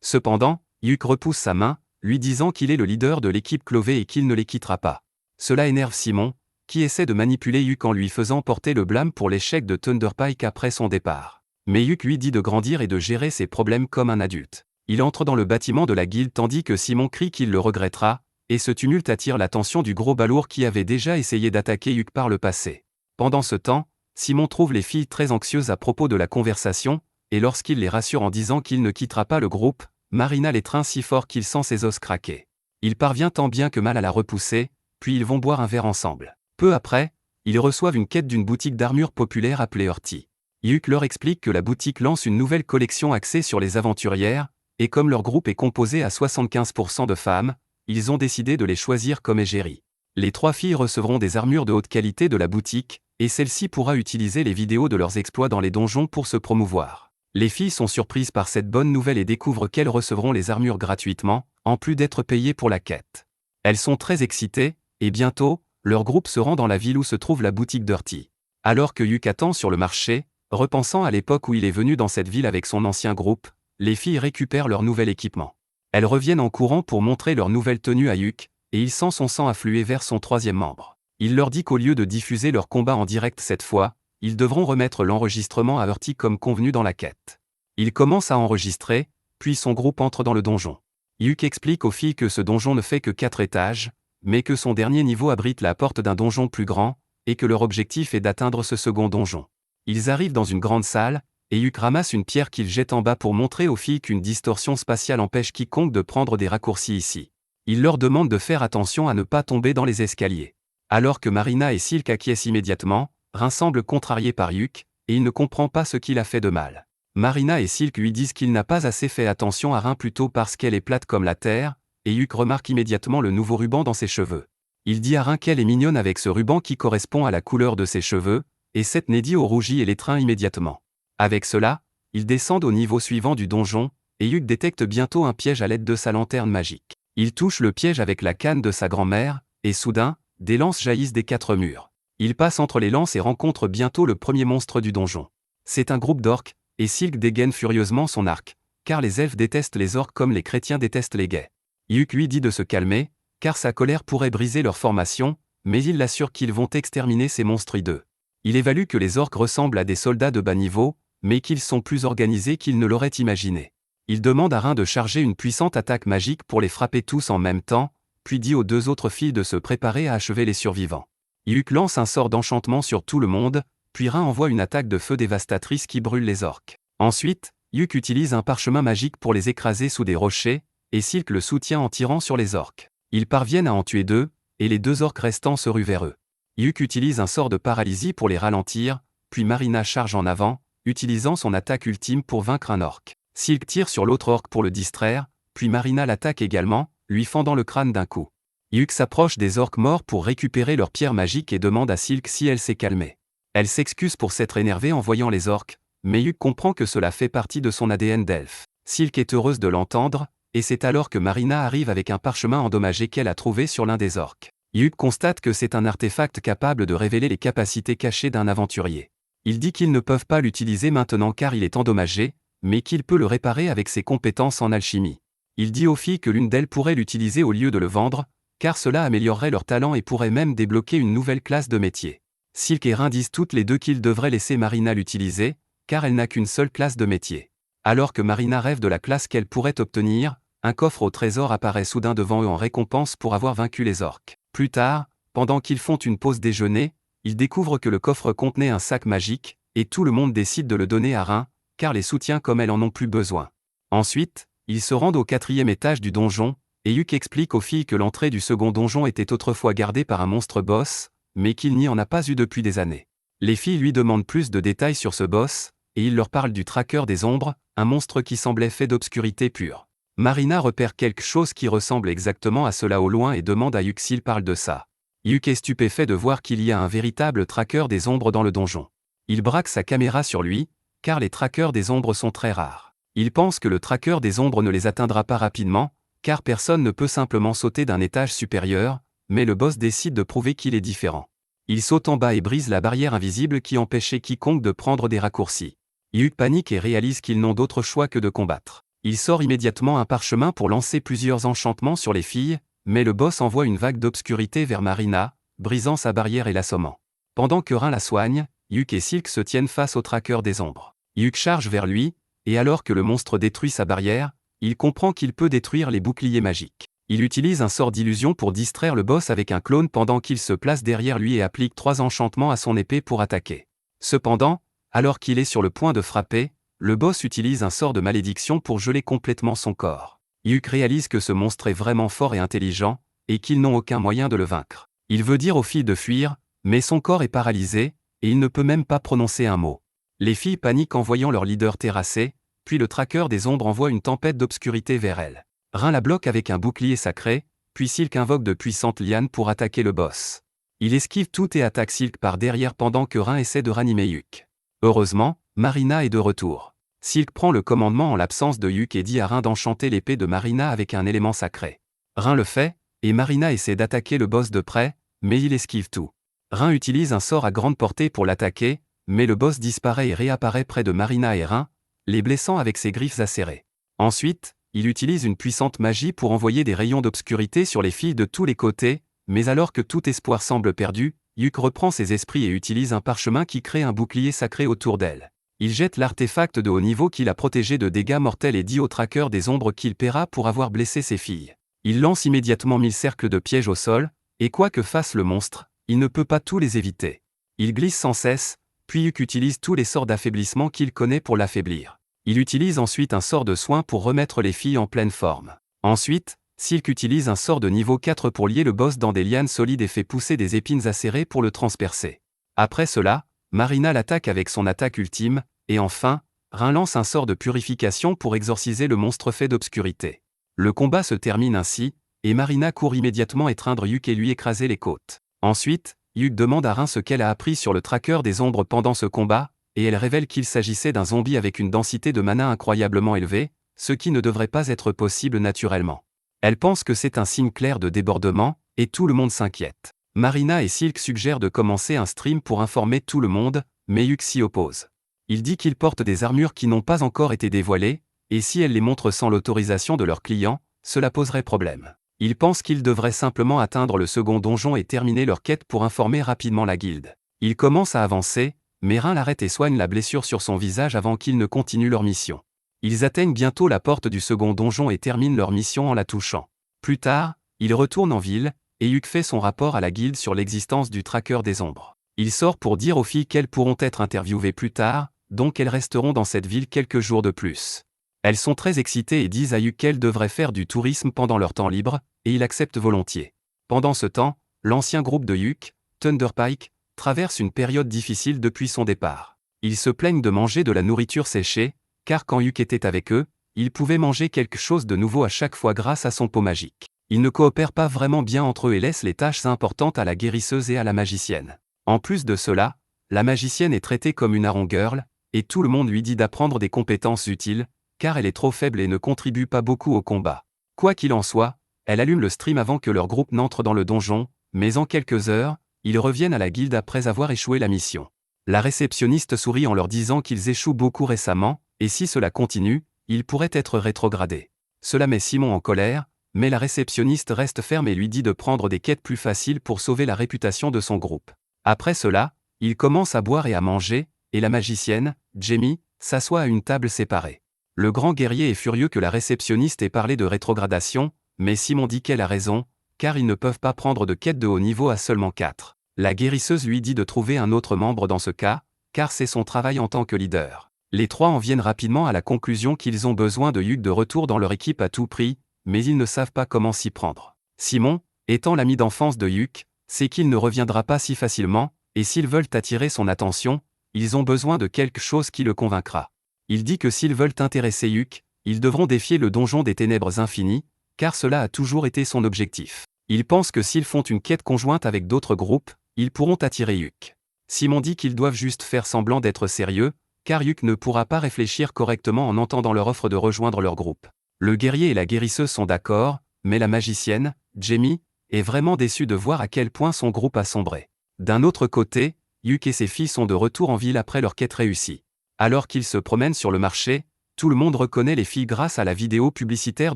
Cependant, Yuk repousse sa main, lui disant qu'il est le leader de l'équipe Clové et qu'il ne les quittera pas. Cela énerve Simon, qui essaie de manipuler Yuk en lui faisant porter le blâme pour l'échec de Thunderpike après son départ. Mais Yuk lui dit de grandir et de gérer ses problèmes comme un adulte. Il entre dans le bâtiment de la guilde tandis que Simon crie qu'il le regrettera, et ce tumulte attire l'attention du gros balourd qui avait déjà essayé d'attaquer Yuk par le passé. Pendant ce temps, Simon trouve les filles très anxieuses à propos de la conversation, et lorsqu'il les rassure en disant qu'il ne quittera pas le groupe, Marina l'étreint si fort qu'il sent ses os craquer. Il parvient tant bien que mal à la repousser, puis ils vont boire un verre ensemble. Peu après, ils reçoivent une quête d'une boutique d'armure populaire appelée Hurty. Yuk leur explique que la boutique lance une nouvelle collection axée sur les aventurières, et comme leur groupe est composé à 75% de femmes, ils ont décidé de les choisir comme égérie. Les 3 filles recevront des armures de haute qualité de la boutique, et celle-ci pourra utiliser les vidéos de leurs exploits dans les donjons pour se promouvoir. Les filles sont surprises par cette bonne nouvelle et découvrent qu'elles recevront les armures gratuitement, en plus d'être payées pour la quête. Elles sont très excitées, et bientôt, leur groupe se rend dans la ville où se trouve la boutique d'Hurty. Alors que Yuk attend sur le marché, repensant à l'époque où il est venu dans cette ville avec son ancien groupe, les filles récupèrent leur nouvel équipement. Elles reviennent en courant pour montrer leur nouvelle tenue à Yuk, et il sent son sang affluer vers son 3e membre. Il leur dit qu'au lieu de diffuser leur combat en direct cette fois, ils devront remettre l'enregistrement à Hurty comme convenu dans la quête. Il commence à enregistrer, puis son groupe entre dans le donjon. Yuk explique aux filles que ce donjon ne fait que 4 étages, mais que son dernier niveau abrite la porte d'un donjon plus grand, et que leur objectif est d'atteindre ce second donjon. Ils arrivent dans une grande salle, et Yuk ramasse une pierre qu'il jette en bas pour montrer aux filles qu'une distorsion spatiale empêche quiconque de prendre des raccourcis ici. Il leur demande de faire attention à ne pas tomber dans les escaliers. Alors que Marina et Silk acquiescent immédiatement, Rin semble contrarié par Yuk, et il ne comprend pas ce qu'il a fait de mal. Marina et Silk lui disent qu'il n'a pas assez fait attention à Rin plutôt parce qu'elle est plate comme la terre, et Yuk remarque immédiatement le nouveau ruban dans ses cheveux. Il dit à Rin qu'elle est mignonne avec ce ruban qui correspond à la couleur de ses cheveux, et cette Neddy au rougit et l'étreint immédiatement. Avec cela, ils descendent au niveau suivant du donjon, et Yuk détecte bientôt un piège à l'aide de sa lanterne magique. Il touche le piège avec la canne de sa grand-mère, et soudain, des lances jaillissent des 4 murs. Il passe entre les lances et rencontre bientôt le premier monstre du donjon. C'est un groupe d'orques, et Silk dégaine furieusement son arc, car les elfes détestent les orques comme les chrétiens détestent les gays. Yuk lui dit de se calmer, car sa colère pourrait briser leur formation, mais il l'assure qu'ils vont exterminer ces monstres hideux. Il évalue que les orques ressemblent à des soldats de bas niveau, mais qu'ils sont plus organisés qu'il ne l'aurait imaginé. Il demande à Rin de charger une puissante attaque magique pour les frapper tous en même temps, puis dit aux 2 autres filles de se préparer à achever les survivants. Yuk lance un sort d'enchantement sur tout le monde, puis Rin envoie une attaque de feu dévastatrice qui brûle les orques. Ensuite, Yuk utilise un parchemin magique pour les écraser sous des rochers, et Silk le soutient en tirant sur les orques. Ils parviennent à en tuer 2, et les 2 orques restants se ruent vers eux. Yuk utilise un sort de paralysie pour les ralentir, puis Marina charge en avant, utilisant son attaque ultime pour vaincre un orc. Silk tire sur l'autre orc pour le distraire, puis Marina l'attaque également, lui fendant le crâne d'un coup. Yuk s'approche des orcs morts pour récupérer leur pierre magique et demande à Silk si elle s'est calmée. Elle s'excuse pour s'être énervée en voyant les orcs, mais Yuk comprend que cela fait partie de son ADN d'elfe. Silk est heureuse de l'entendre, et c'est alors que Marina arrive avec un parchemin endommagé qu'elle a trouvé sur l'un des orcs. Yuk constate que c'est un artefact capable de révéler les capacités cachées d'un aventurier. Il dit qu'ils ne peuvent pas l'utiliser maintenant car il est endommagé, mais qu'il peut le réparer avec ses compétences en alchimie. Il dit aux filles que l'une d'elles pourrait l'utiliser au lieu de le vendre, car cela améliorerait leur talent et pourrait même débloquer une nouvelle classe de métier. Silk et Rin disent toutes les deux qu'ils devraient laisser Marina l'utiliser, car elle n'a qu'une seule classe de métier. Alors que Marina rêve de la classe qu'elle pourrait obtenir, un coffre au trésor apparaît soudain devant eux en récompense pour avoir vaincu les orques. Plus tard, pendant qu'ils font une pause déjeuner, ils découvrent que le coffre contenait un sac magique, et tout le monde décide de le donner à Rin, car les soutiens comme elle en ont plus besoin. Ensuite, ils se rendent au 4e étage du donjon, et Yuk explique aux filles que l'entrée du second donjon était autrefois gardée par un monstre boss, mais qu'il n'y en a pas eu depuis des années. Les filles lui demandent plus de détails sur ce boss, et il leur parle du traqueur des ombres, un monstre qui semblait fait d'obscurité pure. Marina repère quelque chose qui ressemble exactement à cela au loin et demande à Yuk s'il parle de ça. Yuk est stupéfait de voir qu'il y a un véritable traqueur des ombres dans le donjon. Il braque sa caméra sur lui, car les traqueurs des ombres sont très rares. Il pense que le traqueur des ombres ne les atteindra pas rapidement, car personne ne peut simplement sauter d'un étage supérieur, mais le boss décide de prouver qu'il est différent. Il saute en bas et brise la barrière invisible qui empêchait quiconque de prendre des raccourcis. Yuk panique et réalise qu'ils n'ont d'autre choix que de combattre. Il sort immédiatement un parchemin pour lancer plusieurs enchantements sur les filles, mais le boss envoie une vague d'obscurité vers Marina, brisant sa barrière et l'assommant. Pendant que Rin la soigne, Yuk et Silk se tiennent face au traqueur des ombres. Yuk charge vers lui, et alors que le monstre détruit sa barrière, il comprend qu'il peut détruire les boucliers magiques. Il utilise un sort d'illusion pour distraire le boss avec un clone pendant qu'il se place derrière lui et applique 3 enchantements à son épée pour attaquer. Cependant, alors qu'il est sur le point de frapper, le boss utilise un sort de malédiction pour geler complètement son corps. Yuk réalise que ce monstre est vraiment fort et intelligent, et qu'ils n'ont aucun moyen de le vaincre. Il veut dire aux filles de fuir, mais son corps est paralysé, et il ne peut même pas prononcer un mot. Les filles paniquent en voyant leur leader terrassé, puis le traqueur des ombres envoie une tempête d'obscurité vers elle. Rin la bloque avec un bouclier sacré, puis Silk invoque de puissantes lianes pour attaquer le boss. Il esquive tout et attaque Silk par derrière pendant que Rin essaie de ranimer Yuk. Heureusement, Marina est de retour. Silk prend le commandement en l'absence de Yuk et dit à Rin d'enchanter l'épée de Marina avec un élément sacré. Rin le fait, et Marina essaie d'attaquer le boss de près, mais il esquive tout. Rin utilise un sort à grande portée pour l'attaquer, mais le boss disparaît et réapparaît près de Marina et Rin, les blessant avec ses griffes acérées. Ensuite, il utilise une puissante magie pour envoyer des rayons d'obscurité sur les filles de tous les côtés, mais alors que tout espoir semble perdu, Yuk reprend ses esprits et utilise un parchemin qui crée un bouclier sacré autour d'elle. Il jette l'artefact de haut niveau qui l'a protégé de dégâts mortels et dit au traqueur des ombres qu'il paiera pour avoir blessé ses filles. Il lance immédiatement 1000 cercles de pièges au sol, et quoi que fasse le monstre, il ne peut pas tous les éviter. Il glisse sans cesse, puis Yuk utilise tous les sorts d'affaiblissement qu'il connaît pour l'affaiblir. Il utilise ensuite un sort de soin pour remettre les filles en pleine forme. Ensuite, Silk utilise un sort de niveau 4 pour lier le boss dans des lianes solides et fait pousser des épines acérées pour le transpercer. Après cela, Marina l'attaque avec son attaque ultime, et enfin, Rin lance un sort de purification pour exorciser le monstre fait d'obscurité. Le combat se termine ainsi, et Marina court immédiatement étreindre Yuk et lui écraser les côtes. Ensuite, Yuk demande à Rin ce qu'elle a appris sur le traqueur des ombres pendant ce combat, et elle révèle qu'il s'agissait d'un zombie avec une densité de mana incroyablement élevée, ce qui ne devrait pas être possible naturellement. Elle pense que c'est un signe clair de débordement, et tout le monde s'inquiète. Marina et Silk suggèrent de commencer un stream pour informer tout le monde, mais Yuk s'y oppose. Il dit qu'ils portent des armures qui n'ont pas encore été dévoilées, et si elles les montrent sans l'autorisation de leurs clients, cela poserait problème. Il pense qu'ils devraient simplement atteindre le second donjon et terminer leur quête pour informer rapidement la guilde. Ils commencent à avancer, mais Rin l'arrête et soigne la blessure sur son visage avant qu'ils ne continuent leur mission. Ils atteignent bientôt la porte du second donjon et terminent leur mission en la touchant. Plus tard, ils retournent en ville, et Yuk fait son rapport à la guilde sur l'existence du traqueur des ombres. Il sort pour dire aux filles qu'elles pourront être interviewées plus tard, donc elles resteront dans cette ville quelques jours de plus. Elles sont très excitées et disent à Yuk qu'elles devraient faire du tourisme pendant leur temps libre, et il accepte volontiers. Pendant ce temps, l'ancien groupe de Yuk, Thunderpike, traverse une période difficile depuis son départ. Ils se plaignent de manger de la nourriture séchée, car quand Yuk était avec eux, il pouvait manger quelque chose de nouveau à chaque fois grâce à son pot magique. Ils ne coopèrent pas vraiment bien entre eux et laissent les tâches importantes à la guérisseuse et à la magicienne. En plus de cela, la magicienne est traitée comme une Aron Girl, et tout le monde lui dit d'apprendre des compétences utiles, car elle est trop faible et ne contribue pas beaucoup au combat. Quoi qu'il en soit, elle allume le stream avant que leur groupe n'entre dans le donjon, mais en quelques heures, ils reviennent à la guilde après avoir échoué la mission. La réceptionniste sourit en leur disant qu'ils échouent beaucoup récemment, et si cela continue, ils pourraient être rétrogradés. Cela met Simon en colère, mais la réceptionniste reste ferme et lui dit de prendre des quêtes plus faciles pour sauver la réputation de son groupe. Après cela, ils commencent à boire et à manger, et la magicienne, Jamie, s'assoit à une table séparée. Le grand guerrier est furieux que la réceptionniste ait parlé de rétrogradation, mais Simon dit qu'elle a raison, car ils ne peuvent pas prendre de quête de haut niveau à seulement 4. La guérisseuse lui dit de trouver un autre membre dans ce cas, car c'est son travail en tant que leader. Les trois en viennent rapidement à la conclusion qu'ils ont besoin de Yuk de retour dans leur équipe à tout prix, mais ils ne savent pas comment s'y prendre. Simon, étant l'ami d'enfance de Yuk, sait qu'il ne reviendra pas si facilement, et s'ils veulent attirer son attention, ils ont besoin de quelque chose qui le convaincra. Il dit que s'ils veulent intéresser Yuk, ils devront défier le donjon des ténèbres infinies, car cela a toujours été son objectif. Il pense que s'ils font une quête conjointe avec d'autres groupes, ils pourront attirer Yuk. Simon dit qu'ils doivent juste faire semblant d'être sérieux, car Yuk ne pourra pas réfléchir correctement en entendant leur offre de rejoindre leur groupe. Le guerrier et la guérisseuse sont d'accord, mais la magicienne, Jamie, est vraiment déçue de voir à quel point son groupe a sombré. D'un autre côté, Yuk et ses filles sont de retour en ville après leur quête réussie. Alors qu'ils se promènent sur le marché, tout le monde reconnaît les filles grâce à la vidéo publicitaire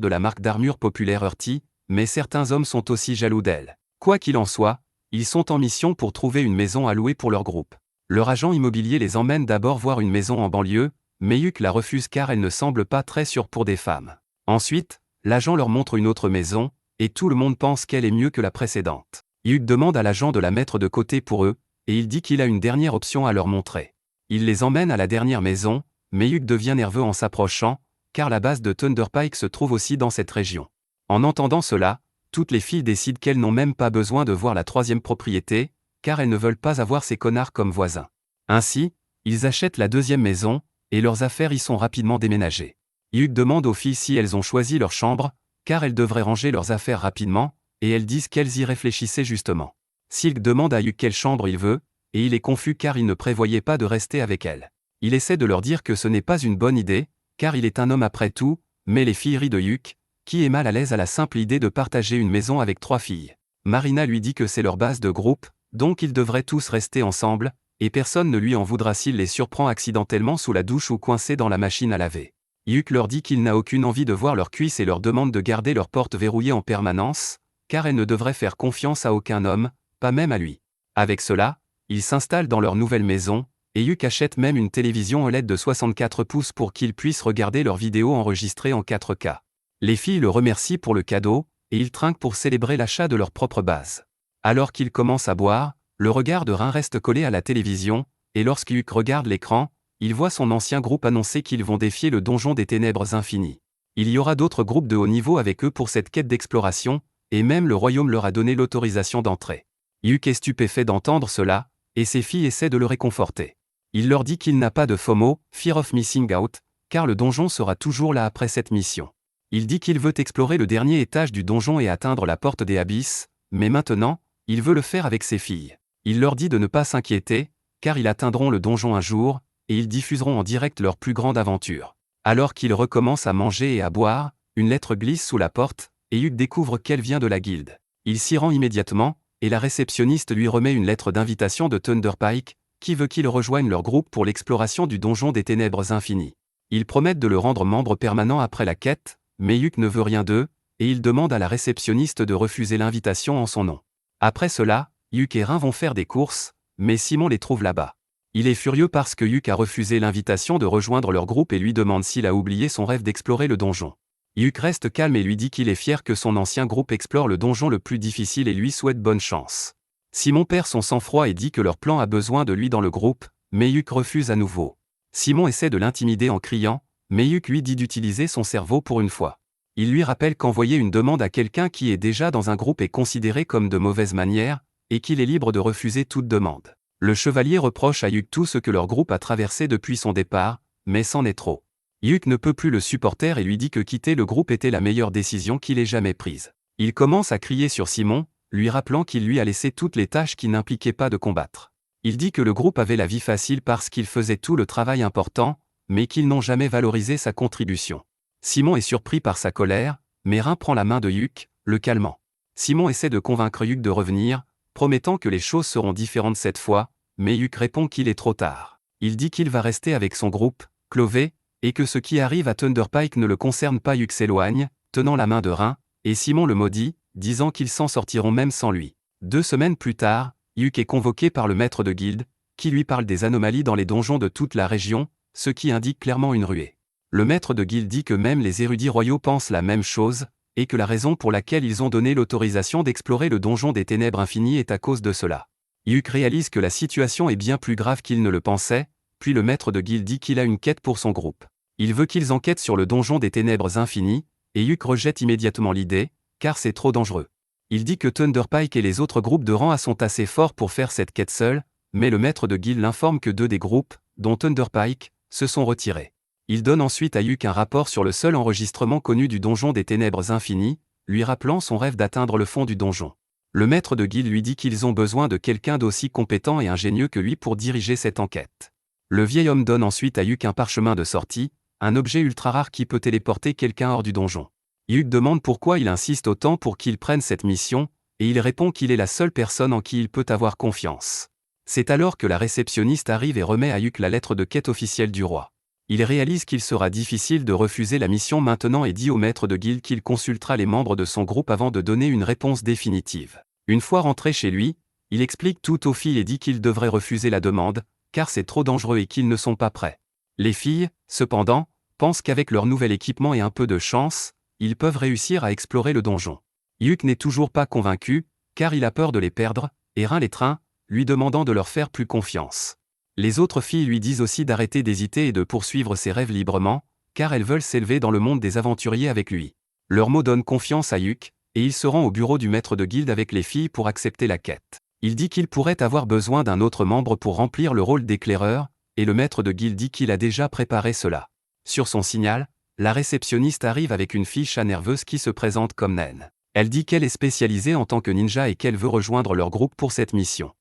de la marque d'armure populaire Hurty, mais certains hommes sont aussi jaloux d'elles. Quoi qu'il en soit, ils sont en mission pour trouver une maison à louer pour leur groupe. Leur agent immobilier les emmène d'abord voir une maison en banlieue, mais Yuk la refuse car elle ne semble pas très sûre pour des femmes. Ensuite, l'agent leur montre une autre maison, et tout le monde pense qu'elle est mieux que la précédente. Yuk demande à l'agent de la mettre de côté pour eux, et il dit qu'il a une dernière option à leur montrer. Il les emmène à la dernière maison, mais Yuk devient nerveux en s'approchant, car la base de Thunderpike se trouve aussi dans cette région. En entendant cela, toutes les filles décident qu'elles n'ont même pas besoin de voir la troisième propriété, car elles ne veulent pas avoir ces connards comme voisins. Ainsi, ils achètent la deuxième maison, et leurs affaires y sont rapidement déménagées. Yuk demande aux filles si elles ont choisi leur chambre, car elles devraient ranger leurs affaires rapidement, et elles disent qu'elles y réfléchissaient justement. Silk demande à Yuk quelle chambre il veut, et il est confus car il ne prévoyait pas de rester avec elle. Il essaie de leur dire que ce n'est pas une bonne idée, car il est un homme après tout, mais les filles rient de Yuk, qui est mal à l'aise à la simple idée de partager une maison avec 3 filles. Marina lui dit que c'est leur base de groupe, donc ils devraient tous rester ensemble, et personne ne lui en voudra s'il les surprend accidentellement sous la douche ou coincés dans la machine à laver. Yuk leur dit qu'il n'a aucune envie de voir leurs cuisses et leur demande de garder leur porte verrouillée en permanence, car elles ne devraient faire confiance à aucun homme, pas même à lui. Avec cela, ils s'installent dans leur nouvelle maison, et Yuk achète même une télévision OLED de 64 pouces pour qu'ils puissent regarder leurs vidéos enregistrées en 4K. Les filles le remercient pour le cadeau, et ils trinquent pour célébrer l'achat de leur propre base. Alors qu'ils commencent à boire, le regard de Rin reste collé à la télévision, et lorsque Yuk regarde l'écran, il voit son ancien groupe annoncer qu'ils vont défier le donjon des ténèbres infinies. Il y aura d'autres groupes de haut niveau avec eux pour cette quête d'exploration, et même le royaume leur a donné l'autorisation d'entrer. Yuk est stupéfait d'entendre cela, et ses filles essaient de le réconforter. Il leur dit qu'il n'a pas de FOMO, Fear of Missing Out, car le donjon sera toujours là après cette mission. Il dit qu'il veut explorer le dernier étage du donjon et atteindre la porte des abysses, mais maintenant, il veut le faire avec ses filles. Il leur dit de ne pas s'inquiéter, car ils atteindront le donjon un jour, et ils diffuseront en direct leur plus grande aventure. Alors qu'ils recommencent à manger et à boire, une lettre glisse sous la porte, et Yuk découvre qu'elle vient de la guilde. Il s'y rend immédiatement, et la réceptionniste lui remet une lettre d'invitation de Thunderpike, qui veut qu'il rejoigne leur groupe pour l'exploration du donjon des ténèbres infinies. Ils promettent de le rendre membre permanent après la quête, mais Yuk ne veut rien d'eux, et il demande à la réceptionniste de refuser l'invitation en son nom. Après cela, Yuk et Rin vont faire des courses, mais Simon les trouve là-bas. Il est furieux parce que Yuk a refusé l'invitation de rejoindre leur groupe et lui demande s'il a oublié son rêve d'explorer le donjon. Yuk reste calme et lui dit qu'il est fier que son ancien groupe explore le donjon le plus difficile et lui souhaite bonne chance. Simon perd son sang-froid et dit que leur plan a besoin de lui dans le groupe, mais Yuk refuse à nouveau. Simon essaie de l'intimider en criant, mais Yuk lui dit d'utiliser son cerveau pour une fois. Il lui rappelle qu'envoyer une demande à quelqu'un qui est déjà dans un groupe est considéré comme de mauvaise manière, et qu'il est libre de refuser toute demande. Le chevalier reproche à Yuk tout ce que leur groupe a traversé depuis son départ, mais c'en est trop. Yuk ne peut plus le supporter et lui dit que quitter le groupe était la meilleure décision qu'il ait jamais prise. Il commence à crier sur Simon, lui rappelant qu'il lui a laissé toutes les tâches qui n'impliquaient pas de combattre. Il dit que le groupe avait la vie facile parce qu'il faisait tout le travail important, mais qu'ils n'ont jamais valorisé sa contribution. Simon est surpris par sa colère, mais Rin prend la main de Yuk, le calmant. Simon essaie de convaincre Yuk de revenir, promettant que les choses seront différentes cette fois, mais Yuk répond qu'il est trop tard. Il dit qu'il va rester avec son groupe, Clovey, et que ce qui arrive à Thunderpike ne le concerne pas. Yuk s'éloigne, tenant la main de Rin, et Simon le maudit, disant qu'ils s'en sortiront même sans lui. 2 semaines plus tard, Yuk est convoqué par le maître de guilde, qui lui parle des anomalies dans les donjons de toute la région, ce qui indique clairement une ruée. Le maître de guilde dit que même les érudits royaux pensent la même chose, et que la raison pour laquelle ils ont donné l'autorisation d'explorer le donjon des ténèbres infinies est à cause de cela. Yuk réalise que la situation est bien plus grave qu'il ne le pensait, puis le maître de guilde dit qu'il a une quête pour son groupe. Il veut qu'ils enquêtent sur le donjon des ténèbres infinies, et Yuk rejette immédiatement l'idée, car c'est trop dangereux. Il dit que Thunderpike et les autres groupes de rang A sont assez forts pour faire cette quête seuls, mais le maître de guilde l'informe que 2 des groupes, dont Thunderpike, se sont retirés. Il donne ensuite à Yuk un rapport sur le seul enregistrement connu du donjon des ténèbres infinies, lui rappelant son rêve d'atteindre le fond du donjon. Le maître de guilde lui dit qu'ils ont besoin de quelqu'un d'aussi compétent et ingénieux que lui pour diriger cette enquête. Le vieil homme donne ensuite à Yuk un parchemin de sortie, un objet ultra rare qui peut téléporter quelqu'un hors du donjon. Yuk demande pourquoi il insiste autant pour qu'il prenne cette mission, et il répond qu'il est la seule personne en qui il peut avoir confiance. C'est alors que la réceptionniste arrive et remet à Yuk la lettre de quête officielle du roi. Il réalise qu'il sera difficile de refuser la mission maintenant et dit au maître de guilde qu'il consultera les membres de son groupe avant de donner une réponse définitive. Une fois rentré chez lui, il explique tout aux filles et dit qu'ils devraient refuser la demande, car c'est trop dangereux et qu'ils ne sont pas prêts. Les filles, cependant, pensent qu'avec leur nouvel équipement et un peu de chance, ils peuvent réussir à explorer le donjon. Yuk n'est toujours pas convaincu, car il a peur de les perdre, et Rin les traîne, lui demandant de leur faire plus confiance. Les autres filles lui disent aussi d'arrêter d'hésiter et de poursuivre ses rêves librement, car elles veulent s'élever dans le monde des aventuriers avec lui. Leurs mots donnent confiance à Yuk, et il se rend au bureau du maître de guilde avec les filles pour accepter la quête. Il dit qu'il pourrait avoir besoin d'un autre membre pour remplir le rôle d'éclaireur, et le maître de guilde dit qu'il a déjà préparé cela. Sur son signal, la réceptionniste arrive avec une fille chat nerveuse qui se présente comme Nen. Elle dit qu'elle est spécialisée en tant que ninja et qu'elle veut rejoindre leur groupe pour cette mission.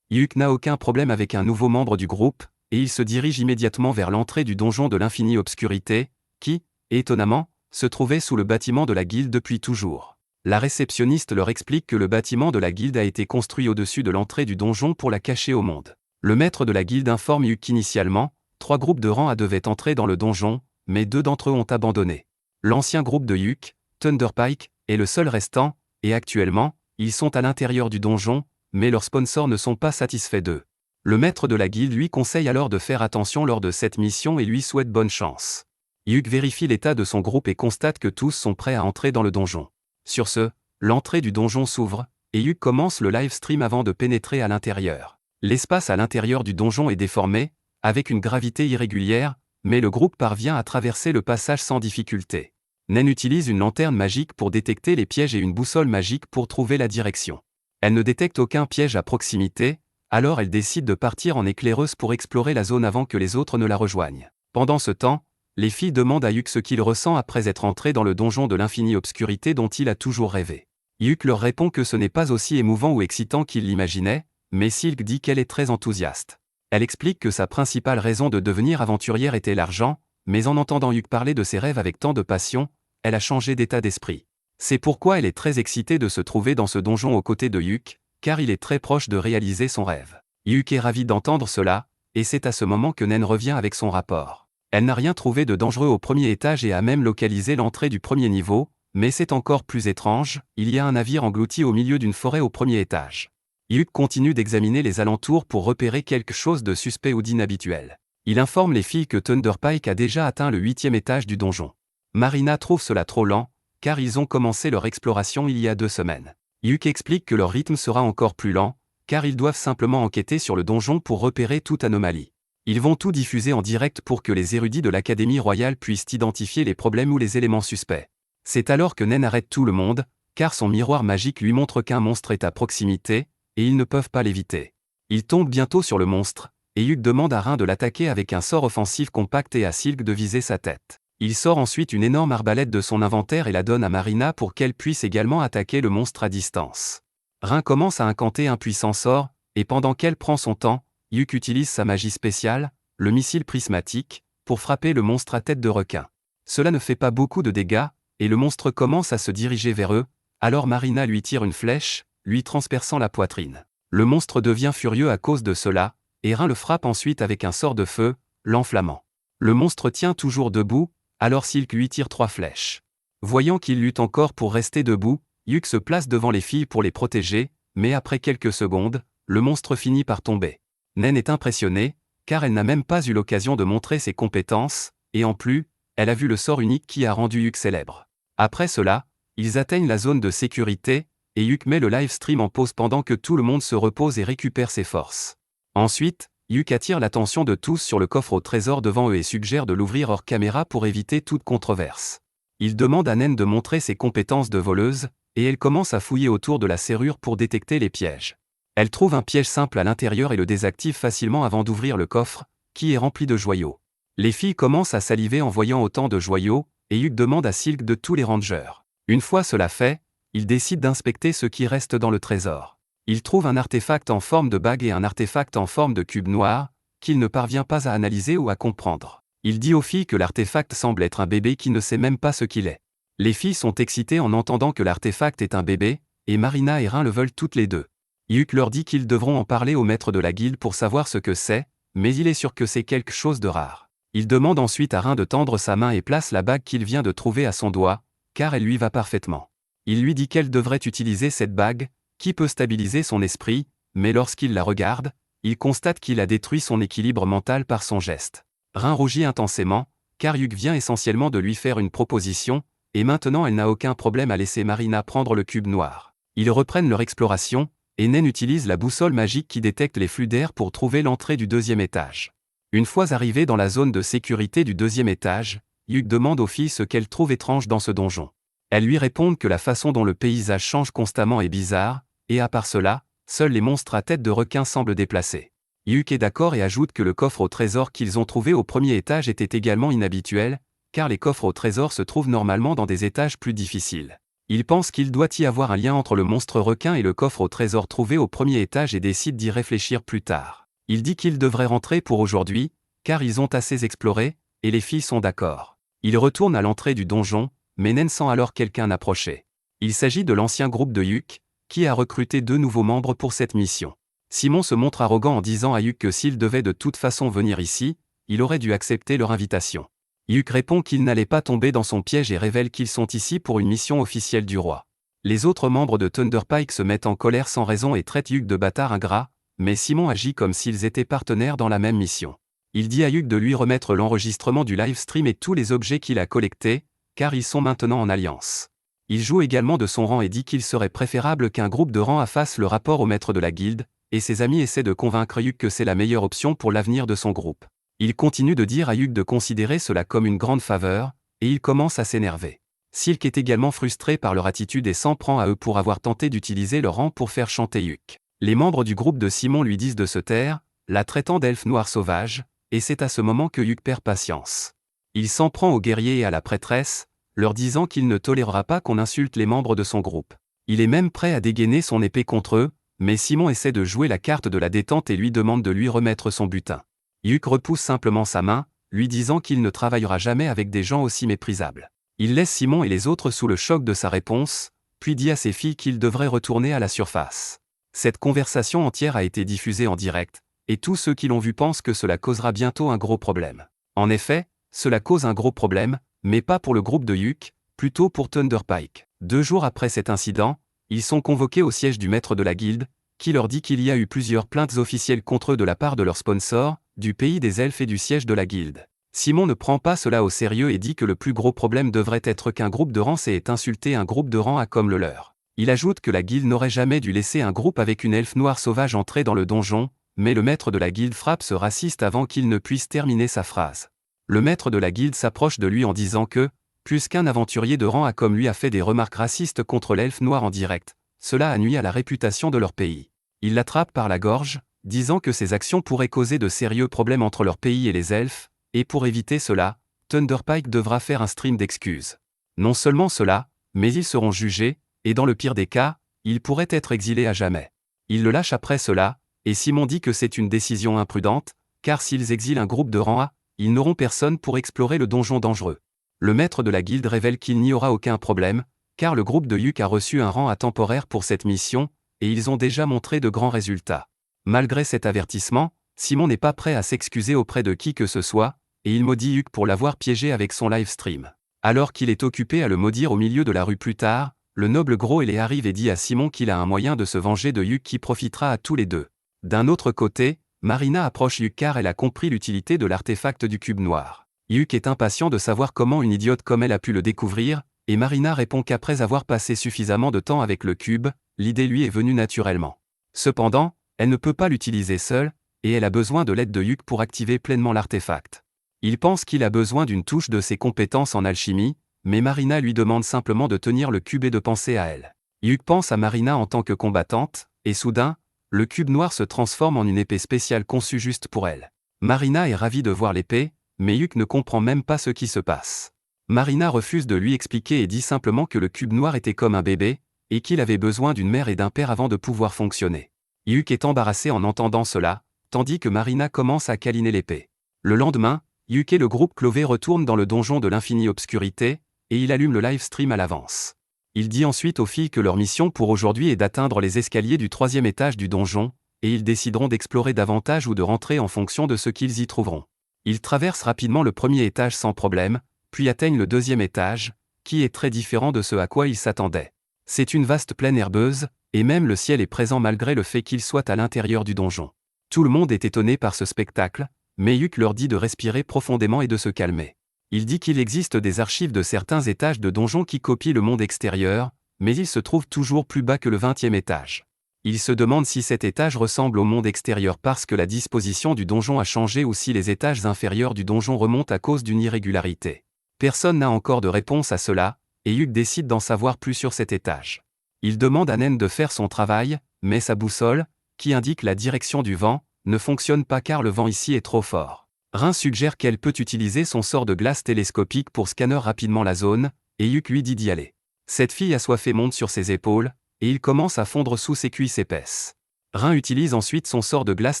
Yuk n'a aucun problème avec un nouveau membre du groupe, et il se dirige immédiatement vers l'entrée du donjon de l'infinie obscurité, qui, étonnamment, se trouvait sous le bâtiment de la guilde depuis toujours. La réceptionniste leur explique que le bâtiment de la guilde a été construit au-dessus de l'entrée du donjon pour la cacher au monde. Le maître de la guilde informe Yuk qu'initialement, 3 groupes de rang A devaient entrer dans le donjon, mais 2 d'entre eux ont abandonné. L'ancien groupe de Yuk, Thunderpike, est le seul restant, et actuellement, ils sont à l'intérieur du donjon, mais leurs sponsors ne sont pas satisfaits d'eux. Le maître de la guilde lui conseille alors de faire attention lors de cette mission et lui souhaite bonne chance. Yuk vérifie l'état de son groupe et constate que tous sont prêts à entrer dans le donjon. Sur ce, l'entrée du donjon s'ouvre, et Yuk commence le live stream avant de pénétrer à l'intérieur. L'espace à l'intérieur du donjon est déformé, avec une gravité irrégulière, mais le groupe parvient à traverser le passage sans difficulté. Nen utilise une lanterne magique pour détecter les pièges et une boussole magique pour trouver la direction. Elle ne détecte aucun piège à proximité, alors elle décide de partir en éclaireuse pour explorer la zone avant que les autres ne la rejoignent. Pendant ce temps, les filles demandent à Yuk ce qu'il ressent après être entré dans le donjon de l'infinie obscurité dont il a toujours rêvé. Yuk leur répond que ce n'est pas aussi émouvant ou excitant qu'il l'imaginait, mais Silk dit qu'elle est très enthousiaste. Elle explique que sa principale raison de devenir aventurière était l'argent, mais en entendant Yuk parler de ses rêves avec tant de passion, elle a changé d'état d'esprit. C'est pourquoi elle est très excitée de se trouver dans ce donjon aux côtés de Yuk, car il est très proche de réaliser son rêve. Yuk est ravie d'entendre cela, et c'est à ce moment que Nen revient avec son rapport. Elle n'a rien trouvé de dangereux au premier étage et a même localisé l'entrée du premier niveau, mais c'est encore plus étrange, il y a un navire englouti au milieu d'une forêt au premier étage. Yuk continue d'examiner les alentours pour repérer quelque chose de suspect ou d'inhabituel. Il informe les filles que Thunderpike a déjà atteint le 8e étage du donjon. Marina trouve cela trop lent, car ils ont commencé leur exploration il y a 2 semaines. Yuk explique que leur rythme sera encore plus lent, car ils doivent simplement enquêter sur le donjon pour repérer toute anomalie. Ils vont tout diffuser en direct pour que les érudits de l'Académie royale puissent identifier les problèmes ou les éléments suspects. C'est alors que Nen arrête tout le monde, car son miroir magique lui montre qu'un monstre est à proximité, et ils ne peuvent pas l'éviter. Il tombe bientôt sur le monstre, et Yuk demande à Rin de l'attaquer avec un sort offensif compact et à Silk de viser sa tête. Il sort ensuite une énorme arbalète de son inventaire et la donne à Marina pour qu'elle puisse également attaquer le monstre à distance. Rin commence à incanter un puissant sort, et pendant qu'elle prend son temps, Yuk utilise sa magie spéciale, le missile prismatique, pour frapper le monstre à tête de requin. Cela ne fait pas beaucoup de dégâts, et le monstre commence à se diriger vers eux, alors Marina lui tire une flèche, lui transperçant la poitrine. Le monstre devient furieux à cause de cela, et Rin le frappe ensuite avec un sort de feu, l'enflammant. Le monstre tient toujours debout, alors Silk lui tire 3 flèches. Voyant qu'il lutte encore pour rester debout, Yuk se place devant les filles pour les protéger, mais après quelques secondes, le monstre finit par tomber. Nen est impressionnée, car elle n'a même pas eu l'occasion de montrer ses compétences, et en plus, elle a vu le sort unique qui a rendu Yuk célèbre. Après cela, ils atteignent la zone de sécurité, et Yuk met le live stream en pause pendant que tout le monde se repose et récupère ses forces. Ensuite, Yuk attire l'attention de tous sur le coffre au trésor devant eux et suggère de l'ouvrir hors caméra pour éviter toute controverse. Il demande à Nen de montrer ses compétences de voleuse, et elle commence à fouiller autour de la serrure pour détecter les pièges. Elle trouve un piège simple à l'intérieur et le désactive facilement avant d'ouvrir le coffre, qui est rempli de joyaux. Les filles commencent à saliver en voyant autant de joyaux, et Yuk demande à Silk de tous les rangers. Une fois cela fait, il décide d'inspecter ce qui reste dans le trésor. Il trouve un artefact en forme de bague et un artefact en forme de cube noir, qu'il ne parvient pas à analyser ou à comprendre. Il dit aux filles que l'artefact semble être un bébé qui ne sait même pas ce qu'il est. Les filles sont excitées en entendant que l'artefact est un bébé, et Marina et Rin le veulent toutes les deux. Yuk leur dit qu'ils devront en parler au maître de la guilde pour savoir ce que c'est, mais il est sûr que c'est quelque chose de rare. Il demande ensuite à Rin de tendre sa main et place la bague qu'il vient de trouver à son doigt, car elle lui va parfaitement. Il lui dit qu'elle devrait utiliser cette bague, qui peut stabiliser son esprit, mais lorsqu'il la regarde, il constate qu'il a détruit son équilibre mental par son geste. Rin rougit intensément, car Yuk vient essentiellement de lui faire une proposition, et maintenant elle n'a aucun problème à laisser Marina prendre le cube noir. Ils reprennent leur exploration, et Nen utilise la boussole magique qui détecte les flux d'air pour trouver l'entrée du 2e étage. Une fois arrivés dans la zone de sécurité du 2e étage, Yuk demande aux filles ce qu'elles trouvent étrange dans ce donjon. Elles lui répondent que la façon dont le paysage change constamment est bizarre, et à part cela, seuls les monstres à tête de requin semblent déplacés. Yuk est d'accord et ajoute que le coffre au trésor qu'ils ont trouvé au 1er étage était également inhabituel, car les coffres au trésor se trouvent normalement dans des étages plus difficiles. Il pense qu'il doit y avoir un lien entre le monstre requin et le coffre au trésor trouvé au 1er étage et décide d'y réfléchir plus tard. Il dit qu'ils devraient rentrer pour aujourd'hui, car ils ont assez exploré, et les filles sont d'accord. Il retourne à l'entrée du donjon, mais Nen sent alors quelqu'un approcher. Il s'agit de l'ancien groupe de Yuk, qui a recruté 2 nouveaux membres pour cette mission. Simon se montre arrogant en disant à Yuk que s'il devait de toute façon venir ici, il aurait dû accepter leur invitation. Yuk répond qu'il n'allait pas tomber dans son piège et révèle qu'ils sont ici pour une mission officielle du roi. Les autres membres de Thunderpike se mettent en colère sans raison et traitent Yuk de bâtard ingrat, mais Simon agit comme s'ils étaient partenaires dans la même mission. Il dit à Yuk de lui remettre l'enregistrement du live stream et tous les objets qu'il a collectés, car ils sont maintenant en alliance. Il joue également de son rang et dit qu'il serait préférable qu'un groupe de rang A fasse le rapport au maître de la guilde, et ses amis essaient de convaincre Yuk que c'est la meilleure option pour l'avenir de son groupe. Il continue de dire à Yuk de considérer cela comme une grande faveur, et il commence à s'énerver. Silk est également frustré par leur attitude et s'en prend à eux pour avoir tenté d'utiliser leur rang pour faire chanter Yuk. Les membres du groupe de Simon lui disent de se taire, la traitant d'elfe noir sauvage, et c'est à ce moment que Yuk perd patience. Il s'en prend aux guerriers et à la prêtresse, leur disant qu'il ne tolérera pas qu'on insulte les membres de son groupe. Il est même prêt à dégainer son épée contre eux, mais Simon essaie de jouer la carte de la détente et lui demande de lui remettre son butin. Yuk repousse simplement sa main, lui disant qu'il ne travaillera jamais avec des gens aussi méprisables. Il laisse Simon et les autres sous le choc de sa réponse, puis dit à ses filles qu'ils devraient retourner à la surface. Cette conversation entière a été diffusée en direct, et tous ceux qui l'ont vu pensent que cela causera bientôt un gros problème. En effet, cela cause un gros problème, mais pas pour le groupe de Yuk, plutôt pour Thunderpike. 2 jours après cet incident, ils sont convoqués au siège du maître de la guilde, qui leur dit qu'il y a eu plusieurs plaintes officielles contre eux de la part de leurs sponsors, du pays des elfes et du siège de la guilde. Simon ne prend pas cela au sérieux et dit que le plus gros problème devrait être qu'un groupe de rang C ait insulté un groupe de rang A comme le leur. Il ajoute que la guilde n'aurait jamais dû laisser un groupe avec une elfe noire sauvage entrer dans le donjon, mais le maître de la guilde frappe ce raciste avant qu'il ne puisse terminer sa phrase. Le maître de la guilde s'approche de lui en disant que, puisqu'un aventurier de rang A comme lui a fait des remarques racistes contre l'elfe noir en direct, cela a nui à la réputation de leur pays. Il l'attrape par la gorge, disant que ces actions pourraient causer de sérieux problèmes entre leur pays et les elfes, et pour éviter cela, Thunderpike devra faire un stream d'excuses. Non seulement cela, mais ils seront jugés, et dans le pire des cas, ils pourraient être exilés à jamais. Il le lâche après cela, et Simon dit que c'est une décision imprudente, car s'ils exilent un groupe de rang A, ils n'auront personne pour explorer le donjon dangereux. Le maître de la guilde révèle qu'il n'y aura aucun problème, car le groupe de Yuk a reçu un rang A temporaire pour cette mission, et ils ont déjà montré de grands résultats. Malgré cet avertissement, Simon n'est pas prêt à s'excuser auprès de qui que ce soit, et il maudit Yuk pour l'avoir piégé avec son live stream. Alors qu'il est occupé à le maudire au milieu de la rue plus tard, le noble Groele arrive et dit à Simon qu'il a un moyen de se venger de Yuk qui profitera à tous les deux. D'un autre côté, Marina approche Yuk car elle a compris l'utilité de l'artefact du cube noir. Yuk est impatient de savoir comment une idiote comme elle a pu le découvrir, et Marina répond qu'après avoir passé suffisamment de temps avec le cube, l'idée lui est venue naturellement. Cependant, elle ne peut pas l'utiliser seule, et elle a besoin de l'aide de Yuk pour activer pleinement l'artefact. Il pense qu'il a besoin d'une touche de ses compétences en alchimie, mais Marina lui demande simplement de tenir le cube et de penser à elle. Yuk pense à Marina en tant que combattante, et soudain, le cube noir se transforme en une épée spéciale conçue juste pour elle. Marina est ravie de voir l'épée, mais Yuk ne comprend même pas ce qui se passe. Marina refuse de lui expliquer et dit simplement que le cube noir était comme un bébé, et qu'il avait besoin d'une mère et d'un père avant de pouvoir fonctionner. Yuk est embarrassé en entendant cela, tandis que Marina commence à câliner l'épée. Le lendemain, Yuk et le groupe Clové retournent dans le donjon de l'infinie obscurité, et il allume le live stream à l'avance. Il dit ensuite aux filles que leur mission pour aujourd'hui est d'atteindre les escaliers du 3e étage du donjon, et ils décideront d'explorer davantage ou de rentrer en fonction de ce qu'ils y trouveront. Ils traversent rapidement le 1er étage sans problème, puis atteignent le 2e étage, qui est très différent de ce à quoi ils s'attendaient. C'est une vaste plaine herbeuse, et même le ciel est présent malgré le fait qu'il soit à l'intérieur du donjon. Tout le monde est étonné par ce spectacle, mais Yuk leur dit de respirer profondément et de se calmer. Il dit qu'il existe des archives de certains étages de donjons qui copient le monde extérieur, mais il se trouve toujours plus bas que le 20e étage. Il se demande si cet étage ressemble au monde extérieur parce que la disposition du donjon a changé ou si les étages inférieurs du donjon remontent à cause d'une irrégularité. Personne n'a encore de réponse à cela, et Yuk décide d'en savoir plus sur cet étage. Il demande à Nen de faire son travail, mais sa boussole, qui indique la direction du vent, ne fonctionne pas car le vent ici est trop fort. Rin suggère qu'elle peut utiliser son sort de glace télescopique pour scanner rapidement la zone, et Yuk lui dit d'y aller. Cette fille assoiffée monte sur ses épaules, et il commence à fondre sous ses cuisses épaisses. Rin utilise ensuite son sort de glace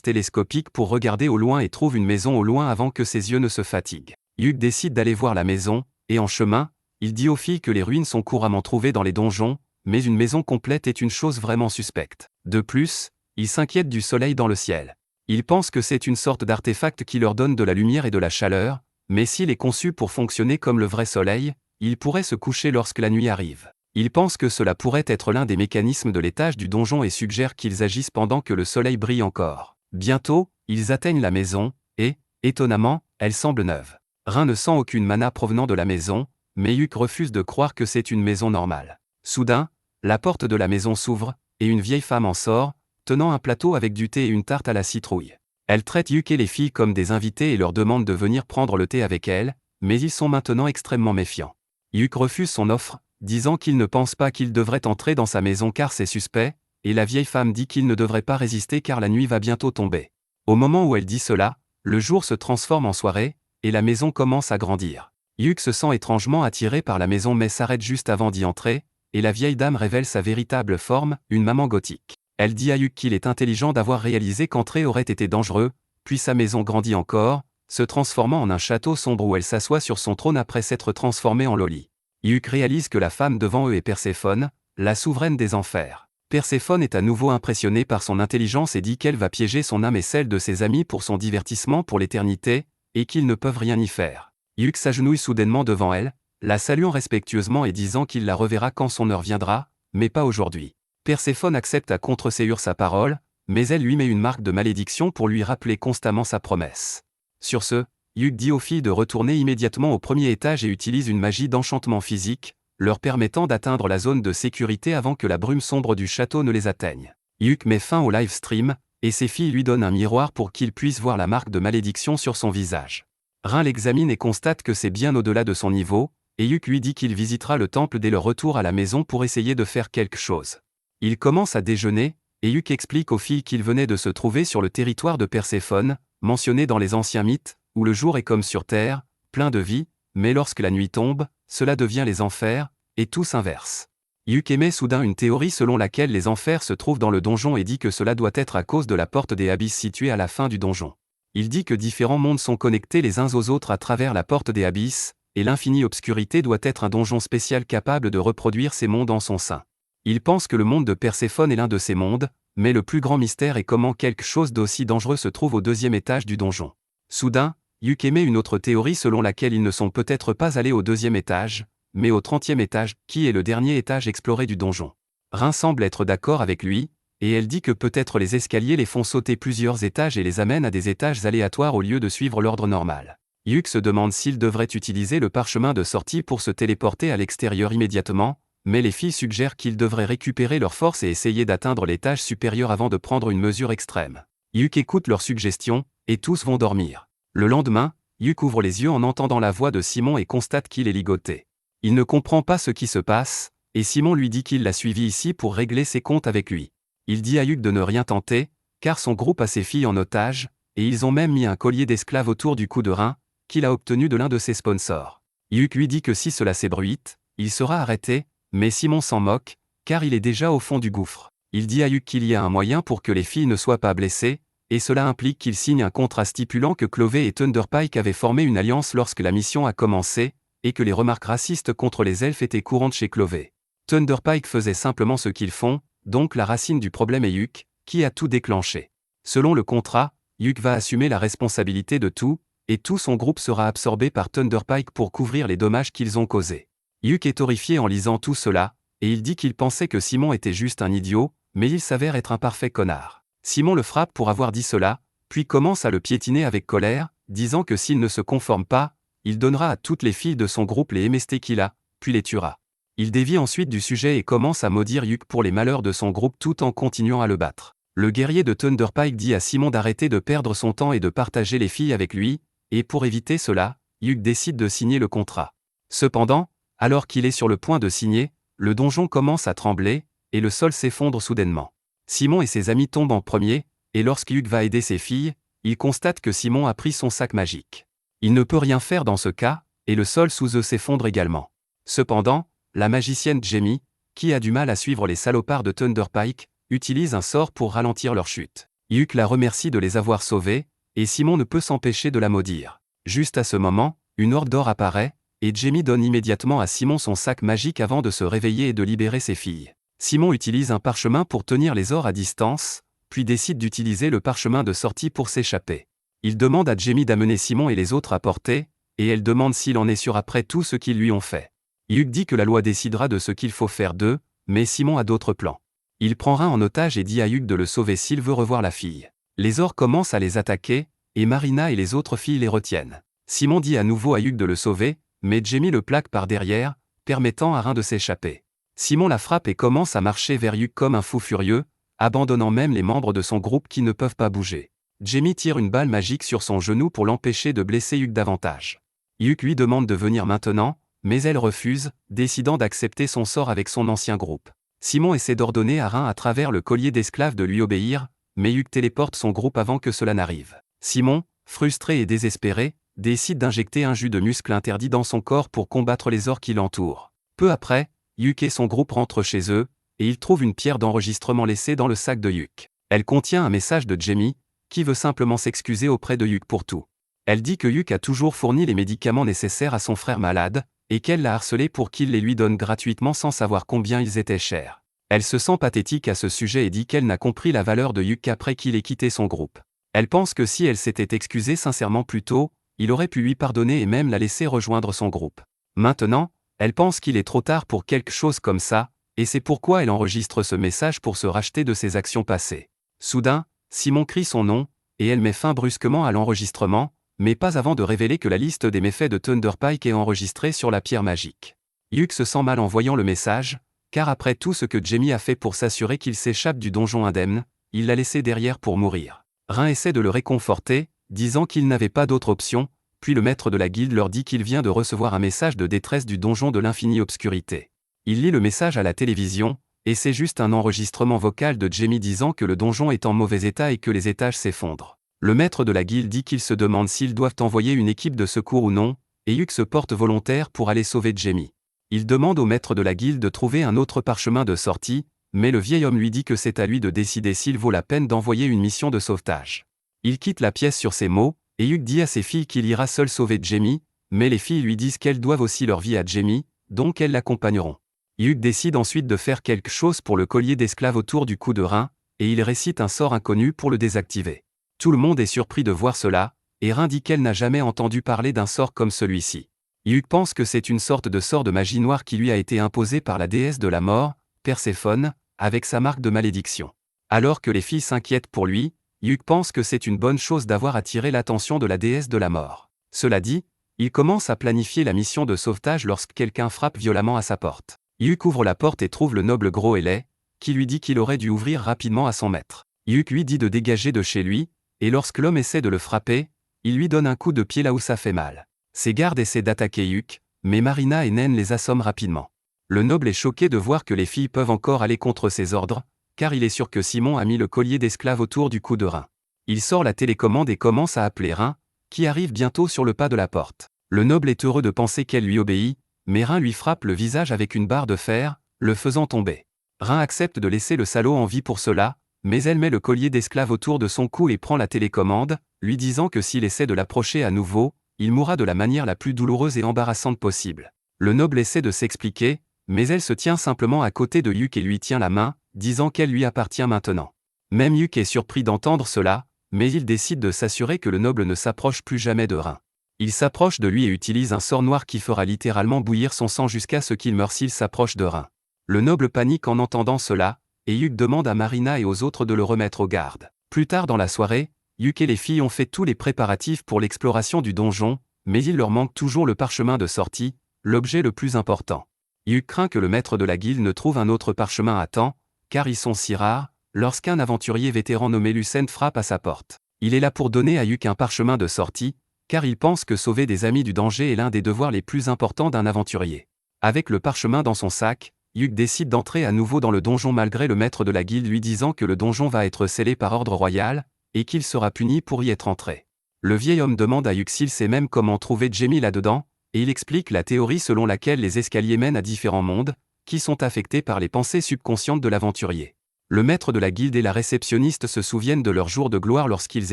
télescopique pour regarder au loin et trouve une maison au loin avant que ses yeux ne se fatiguent. Yuk décide d'aller voir la maison, et en chemin, il dit aux filles que les ruines sont couramment trouvées dans les donjons, mais une maison complète est une chose vraiment suspecte. De plus, il s'inquiète du soleil dans le ciel. Il pense que c'est une sorte d'artefact qui leur donne de la lumière et de la chaleur, mais s'il est conçu pour fonctionner comme le vrai soleil, il pourrait se coucher lorsque la nuit arrive. Il pense que cela pourrait être l'un des mécanismes de l'étage du donjon et suggère qu'ils agissent pendant que le soleil brille encore. Bientôt, ils atteignent la maison, et, étonnamment, elle semble neuve. Rin ne sent aucune mana provenant de la maison, mais Yuk refuse de croire que c'est une maison normale. Soudain, la porte de la maison s'ouvre, et une vieille femme en sort, tenant un plateau avec du thé et une tarte à la citrouille. Elle traite Yuk et les filles comme des invités et leur demande de venir prendre le thé avec elle, mais ils sont maintenant extrêmement méfiants. Yuk refuse son offre, disant qu'il ne pense pas qu'il devrait entrer dans sa maison car c'est suspect, et la vieille femme dit qu'il ne devrait pas résister car la nuit va bientôt tomber. Au moment où elle dit cela, le jour se transforme en soirée, et la maison commence à grandir. Yuk se sent étrangement attiré par la maison mais s'arrête juste avant d'y entrer, et la vieille dame révèle sa véritable forme, une maman gothique. Elle dit à Yuk qu'il est intelligent d'avoir réalisé qu'entrer aurait été dangereux, puis sa maison grandit encore, se transformant en un château sombre où elle s'assoit sur son trône après s'être transformée en Loli. Yuk réalise que la femme devant eux est Perséphone, la souveraine des enfers. Perséphone est à nouveau impressionnée par son intelligence et dit qu'elle va piéger son âme et celle de ses amis pour son divertissement pour l'éternité, et qu'ils ne peuvent rien y faire. Yuk s'agenouille soudainement devant elle, la saluant respectueusement et disant qu'il la reverra quand son heure viendra, mais pas aujourd'hui. Perséphone accepte à contre-ségur sa parole, mais elle lui met une marque de malédiction pour lui rappeler constamment sa promesse. Sur ce, Yuk dit aux filles de retourner immédiatement au 1er étage et utilise une magie d'enchantement physique, leur permettant d'atteindre la zone de sécurité avant que la brume sombre du château ne les atteigne. Yuk met fin au live stream, et ses filles lui donnent un miroir pour qu'il puisse voir la marque de malédiction sur son visage. Rin l'examine et constate que c'est bien au-delà de son niveau, et Yuk lui dit qu'il visitera le temple dès leur retour à la maison pour essayer de faire quelque chose. Il commence à déjeuner, et Yuk explique aux filles qu'il venait de se trouver sur le territoire de Perséphone, mentionné dans les anciens mythes, où le jour est comme sur terre, plein de vie, mais lorsque la nuit tombe, cela devient les enfers, et tout s'inverse. Yuk émet soudain une théorie selon laquelle les enfers se trouvent dans le donjon et dit que cela doit être à cause de la porte des abysses située à la fin du donjon. Il dit que différents mondes sont connectés les uns aux autres à travers la porte des abysses, et l'infinie obscurité doit être un donjon spécial capable de reproduire ces mondes en son sein. Il pense que le monde de Perséphone est l'un de ces mondes, mais le plus grand mystère est comment quelque chose d'aussi dangereux se trouve au 2e étage du donjon. Soudain, Yuk émet une autre théorie selon laquelle ils ne sont peut-être pas allés au 2e étage, mais au 30e étage, qui est le dernier étage exploré du donjon. Rin semble être d'accord avec lui, et elle dit que peut-être les escaliers les font sauter plusieurs étages et les amènent à des étages aléatoires au lieu de suivre l'ordre normal. Yuk se demande s'il devrait utiliser le parchemin de sortie pour se téléporter à l'extérieur immédiatement, mais les filles suggèrent qu'ils devraient récupérer leur force et essayer d'atteindre l'étage supérieur avant de prendre une mesure extrême. Yuk écoute leurs suggestions, et tous vont dormir. Le lendemain, Yuk ouvre les yeux en entendant la voix de Simon et constate qu'il est ligoté. Il ne comprend pas ce qui se passe, et Simon lui dit qu'il l'a suivi ici pour régler ses comptes avec lui. Il dit à Yuk de ne rien tenter, car son groupe a ses filles en otage, et ils ont même mis un collier d'esclave autour du cou de Rin, qu'il a obtenu de l'un de ses sponsors. Yuk lui dit que si cela s'ébruite, il sera arrêté, mais Simon s'en moque, car il est déjà au fond du gouffre. Il dit à Yuk qu'il y a un moyen pour que les filles ne soient pas blessées, et cela implique qu'il signe un contrat stipulant que Clovey et Thunderpike avaient formé une alliance lorsque la mission a commencé, et que les remarques racistes contre les elfes étaient courantes chez Clovey. Thunderpike faisait simplement ce qu'ils font, donc la racine du problème est Yuk, qui a tout déclenché. Selon le contrat, Yuk va assumer la responsabilité de tout, et tout son groupe sera absorbé par Thunderpike pour couvrir les dommages qu'ils ont causés. Yuk est horrifié en lisant tout cela, et il dit qu'il pensait que Simon était juste un idiot, mais il s'avère être un parfait connard. Simon le frappe pour avoir dit cela, puis commence à le piétiner avec colère, disant que s'il ne se conforme pas, il donnera à toutes les filles de son groupe les MST qu'il a, puis les tuera. Il dévie ensuite du sujet et commence à maudire Yuk pour les malheurs de son groupe tout en continuant à le battre. Le guerrier de Thunderpike dit à Simon d'arrêter de perdre son temps et de partager les filles avec lui, et pour éviter cela, Yuk décide de signer le contrat. Cependant, alors qu'il est sur le point de signer, le donjon commence à trembler, et le sol s'effondre soudainement. Simon et ses amis tombent en premier, et lorsque Yuk va aider ses filles, il constate que Simon a pris son sac magique. Il ne peut rien faire dans ce cas, et le sol sous eux s'effondre également. Cependant, la magicienne Jamie, qui a du mal à suivre les salopards de Thunderpike, utilise un sort pour ralentir leur chute. Yuk la remercie de les avoir sauvés, et Simon ne peut s'empêcher de la maudire. Juste à ce moment, une horde d'or apparaît, et Jamie donne immédiatement à Simon son sac magique avant de se réveiller et de libérer ses filles. Simon utilise un parchemin pour tenir les ors à distance, puis décide d'utiliser le parchemin de sortie pour s'échapper. Il demande à Jamie d'amener Simon et les autres à portée, et elle demande s'il en est sûr après tout ce qu'ils lui ont fait. Yuk dit que la loi décidera de ce qu'il faut faire d'eux, mais Simon a d'autres plans. Il prend Rin en otage et dit à Yuk de le sauver s'il veut revoir la fille. Les ors commencent à les attaquer, et Marina et les autres filles les retiennent. Simon dit à nouveau à Yuk de le sauver, mais Jamie le plaque par derrière, permettant à Rin de s'échapper. Simon la frappe et commence à marcher vers Yuk comme un fou furieux, abandonnant même les membres de son groupe qui ne peuvent pas bouger. Jamie tire une balle magique sur son genou pour l'empêcher de blesser Yuk davantage. Yuk lui demande de venir maintenant, mais elle refuse, décidant d'accepter son sort avec son ancien groupe. Simon essaie d'ordonner à Rin à travers le collier d'esclave de lui obéir, mais Yuk téléporte son groupe avant que cela n'arrive. Simon, frustré et désespéré, décide d'injecter un jus de muscle interdit dans son corps pour combattre les ors qui l'entourent. Peu après, Yuk et son groupe rentrent chez eux, et ils trouvent une pierre d'enregistrement laissée dans le sac de Yuk. Elle contient un message de Jamie, qui veut simplement s'excuser auprès de Yuk pour tout. Elle dit que Yuk a toujours fourni les médicaments nécessaires à son frère malade, et qu'elle l'a harcelé pour qu'il les lui donne gratuitement sans savoir combien ils étaient chers. Elle se sent pathétique à ce sujet et dit qu'elle n'a compris la valeur de Yuk qu'après qu'il ait quitté son groupe. Elle pense que si elle s'était excusée sincèrement plus tôt, il aurait pu lui pardonner et même la laisser rejoindre son groupe. Maintenant, elle pense qu'il est trop tard pour quelque chose comme ça, et c'est pourquoi elle enregistre ce message pour se racheter de ses actions passées. Soudain, Simon crie son nom, et elle met fin brusquement à l'enregistrement, mais pas avant de révéler que la liste des méfaits de Thunderpike est enregistrée sur la pierre magique. Yuk se sent mal en voyant le message, car après tout ce que Jamie a fait pour s'assurer qu'il s'échappe du donjon indemne, il l'a laissé derrière pour mourir. Rin essaie de le réconforter, disant qu'il n'avait pas d'autre option, puis le maître de la guilde leur dit qu'il vient de recevoir un message de détresse du donjon de l'infinie obscurité. Il lit le message à la télévision, Et c'est juste un enregistrement vocal de Jamie disant que le donjon est en mauvais état et que les étages s'effondrent. Le maître de la guilde dit qu'il se demande s'ils doivent envoyer une équipe de secours ou non, et Hugh se porte volontaire pour aller sauver Jamie. Il demande au maître de la guilde de trouver un autre parchemin de sortie, mais le vieil homme lui dit que c'est à lui de décider s'il vaut la peine d'envoyer une mission de sauvetage. Il quitte la pièce sur ces mots, et Hugh dit à ses filles qu'il ira seul sauver Jamie, mais les filles lui disent qu'elles doivent aussi leur vie à Jamie, donc elles l'accompagneront. Hugh décide ensuite de faire quelque chose pour le collier d'esclave autour du cou de Rein, et il récite un sort inconnu pour le désactiver. Tout le monde est surpris de voir cela, et Rein dit qu'elle n'a jamais entendu parler d'un sort comme celui-ci. Hugh pense que c'est une sorte de sort de magie noire qui lui a été imposé par la déesse de la mort, Perséphone, avec sa marque de malédiction. Alors que les filles s'inquiètent pour lui, Hugh pense que c'est une bonne chose d'avoir attiré l'attention de la déesse de la mort. Cela dit, il commence à planifier la mission de sauvetage lorsque quelqu'un frappe violemment à sa porte. Hugh ouvre la porte et trouve le noble gros et laid, qui lui dit qu'il aurait dû ouvrir rapidement à son maître. Hugh lui dit de dégager de chez lui, et lorsque l'homme essaie de le frapper, il lui donne un coup de pied là où ça fait mal. Ses gardes essaient d'attaquer Hugh, mais Marina et Naine les assomment rapidement. Le noble est choqué de voir que les filles peuvent encore aller contre ses ordres, car il est sûr que Simon a mis le collier d'esclave autour du cou de Rein. Il sort la télécommande et commence à appeler Rein, qui arrive bientôt sur le pas de la porte. Le noble est heureux de penser qu'elle lui obéit, mais Rein lui frappe le visage avec une barre de fer, le faisant tomber. Rein accepte de laisser le salaud en vie pour cela, mais elle met le collier d'esclave autour de son cou et prend la télécommande, lui disant que s'il essaie de l'approcher à nouveau, il mourra de la manière la plus douloureuse et embarrassante possible. Le noble essaie de s'expliquer, mais elle se tient simplement à côté de Hugh et lui tient la main, disant qu'elle lui appartient maintenant. Même Hugh est surpris d'entendre cela, mais il décide de s'assurer que le noble ne s'approche plus jamais de Rein. Il s'approche de lui et utilise un sort noir qui fera littéralement bouillir son sang jusqu'à ce qu'il meure s'il s'approche de Rein. Le noble panique en entendant cela, et Hugh demande à Marina et aux autres de le remettre aux gardes. Plus tard dans la soirée, Hugh et les filles ont fait tous les préparatifs pour l'exploration du donjon, mais il leur manque toujours le parchemin de sortie, l'objet le plus important. Hugh craint que le maître de la guilde ne trouve un autre parchemin à temps, car ils sont si rares, lorsqu'un aventurier vétéran nommé Lucent frappe à sa porte. Il est là pour donner à Hugh un parchemin de sortie, car il pense que sauver des amis du danger est l'un des devoirs les plus importants d'un aventurier. Avec le parchemin dans son sac, Hugh décide d'entrer à nouveau dans le donjon malgré le maître de la guilde lui disant que le donjon va être scellé par ordre royal, et qu'il sera puni pour y être entré. Le vieil homme demande à Hugh s'il sait même comment trouver Jamie là-dedans, et il explique la théorie selon laquelle les escaliers mènent à différents mondes, qui sont affectés par les pensées subconscientes de l'aventurier. Le maître de la guilde et la réceptionniste se souviennent de leur jour de gloire lorsqu'ils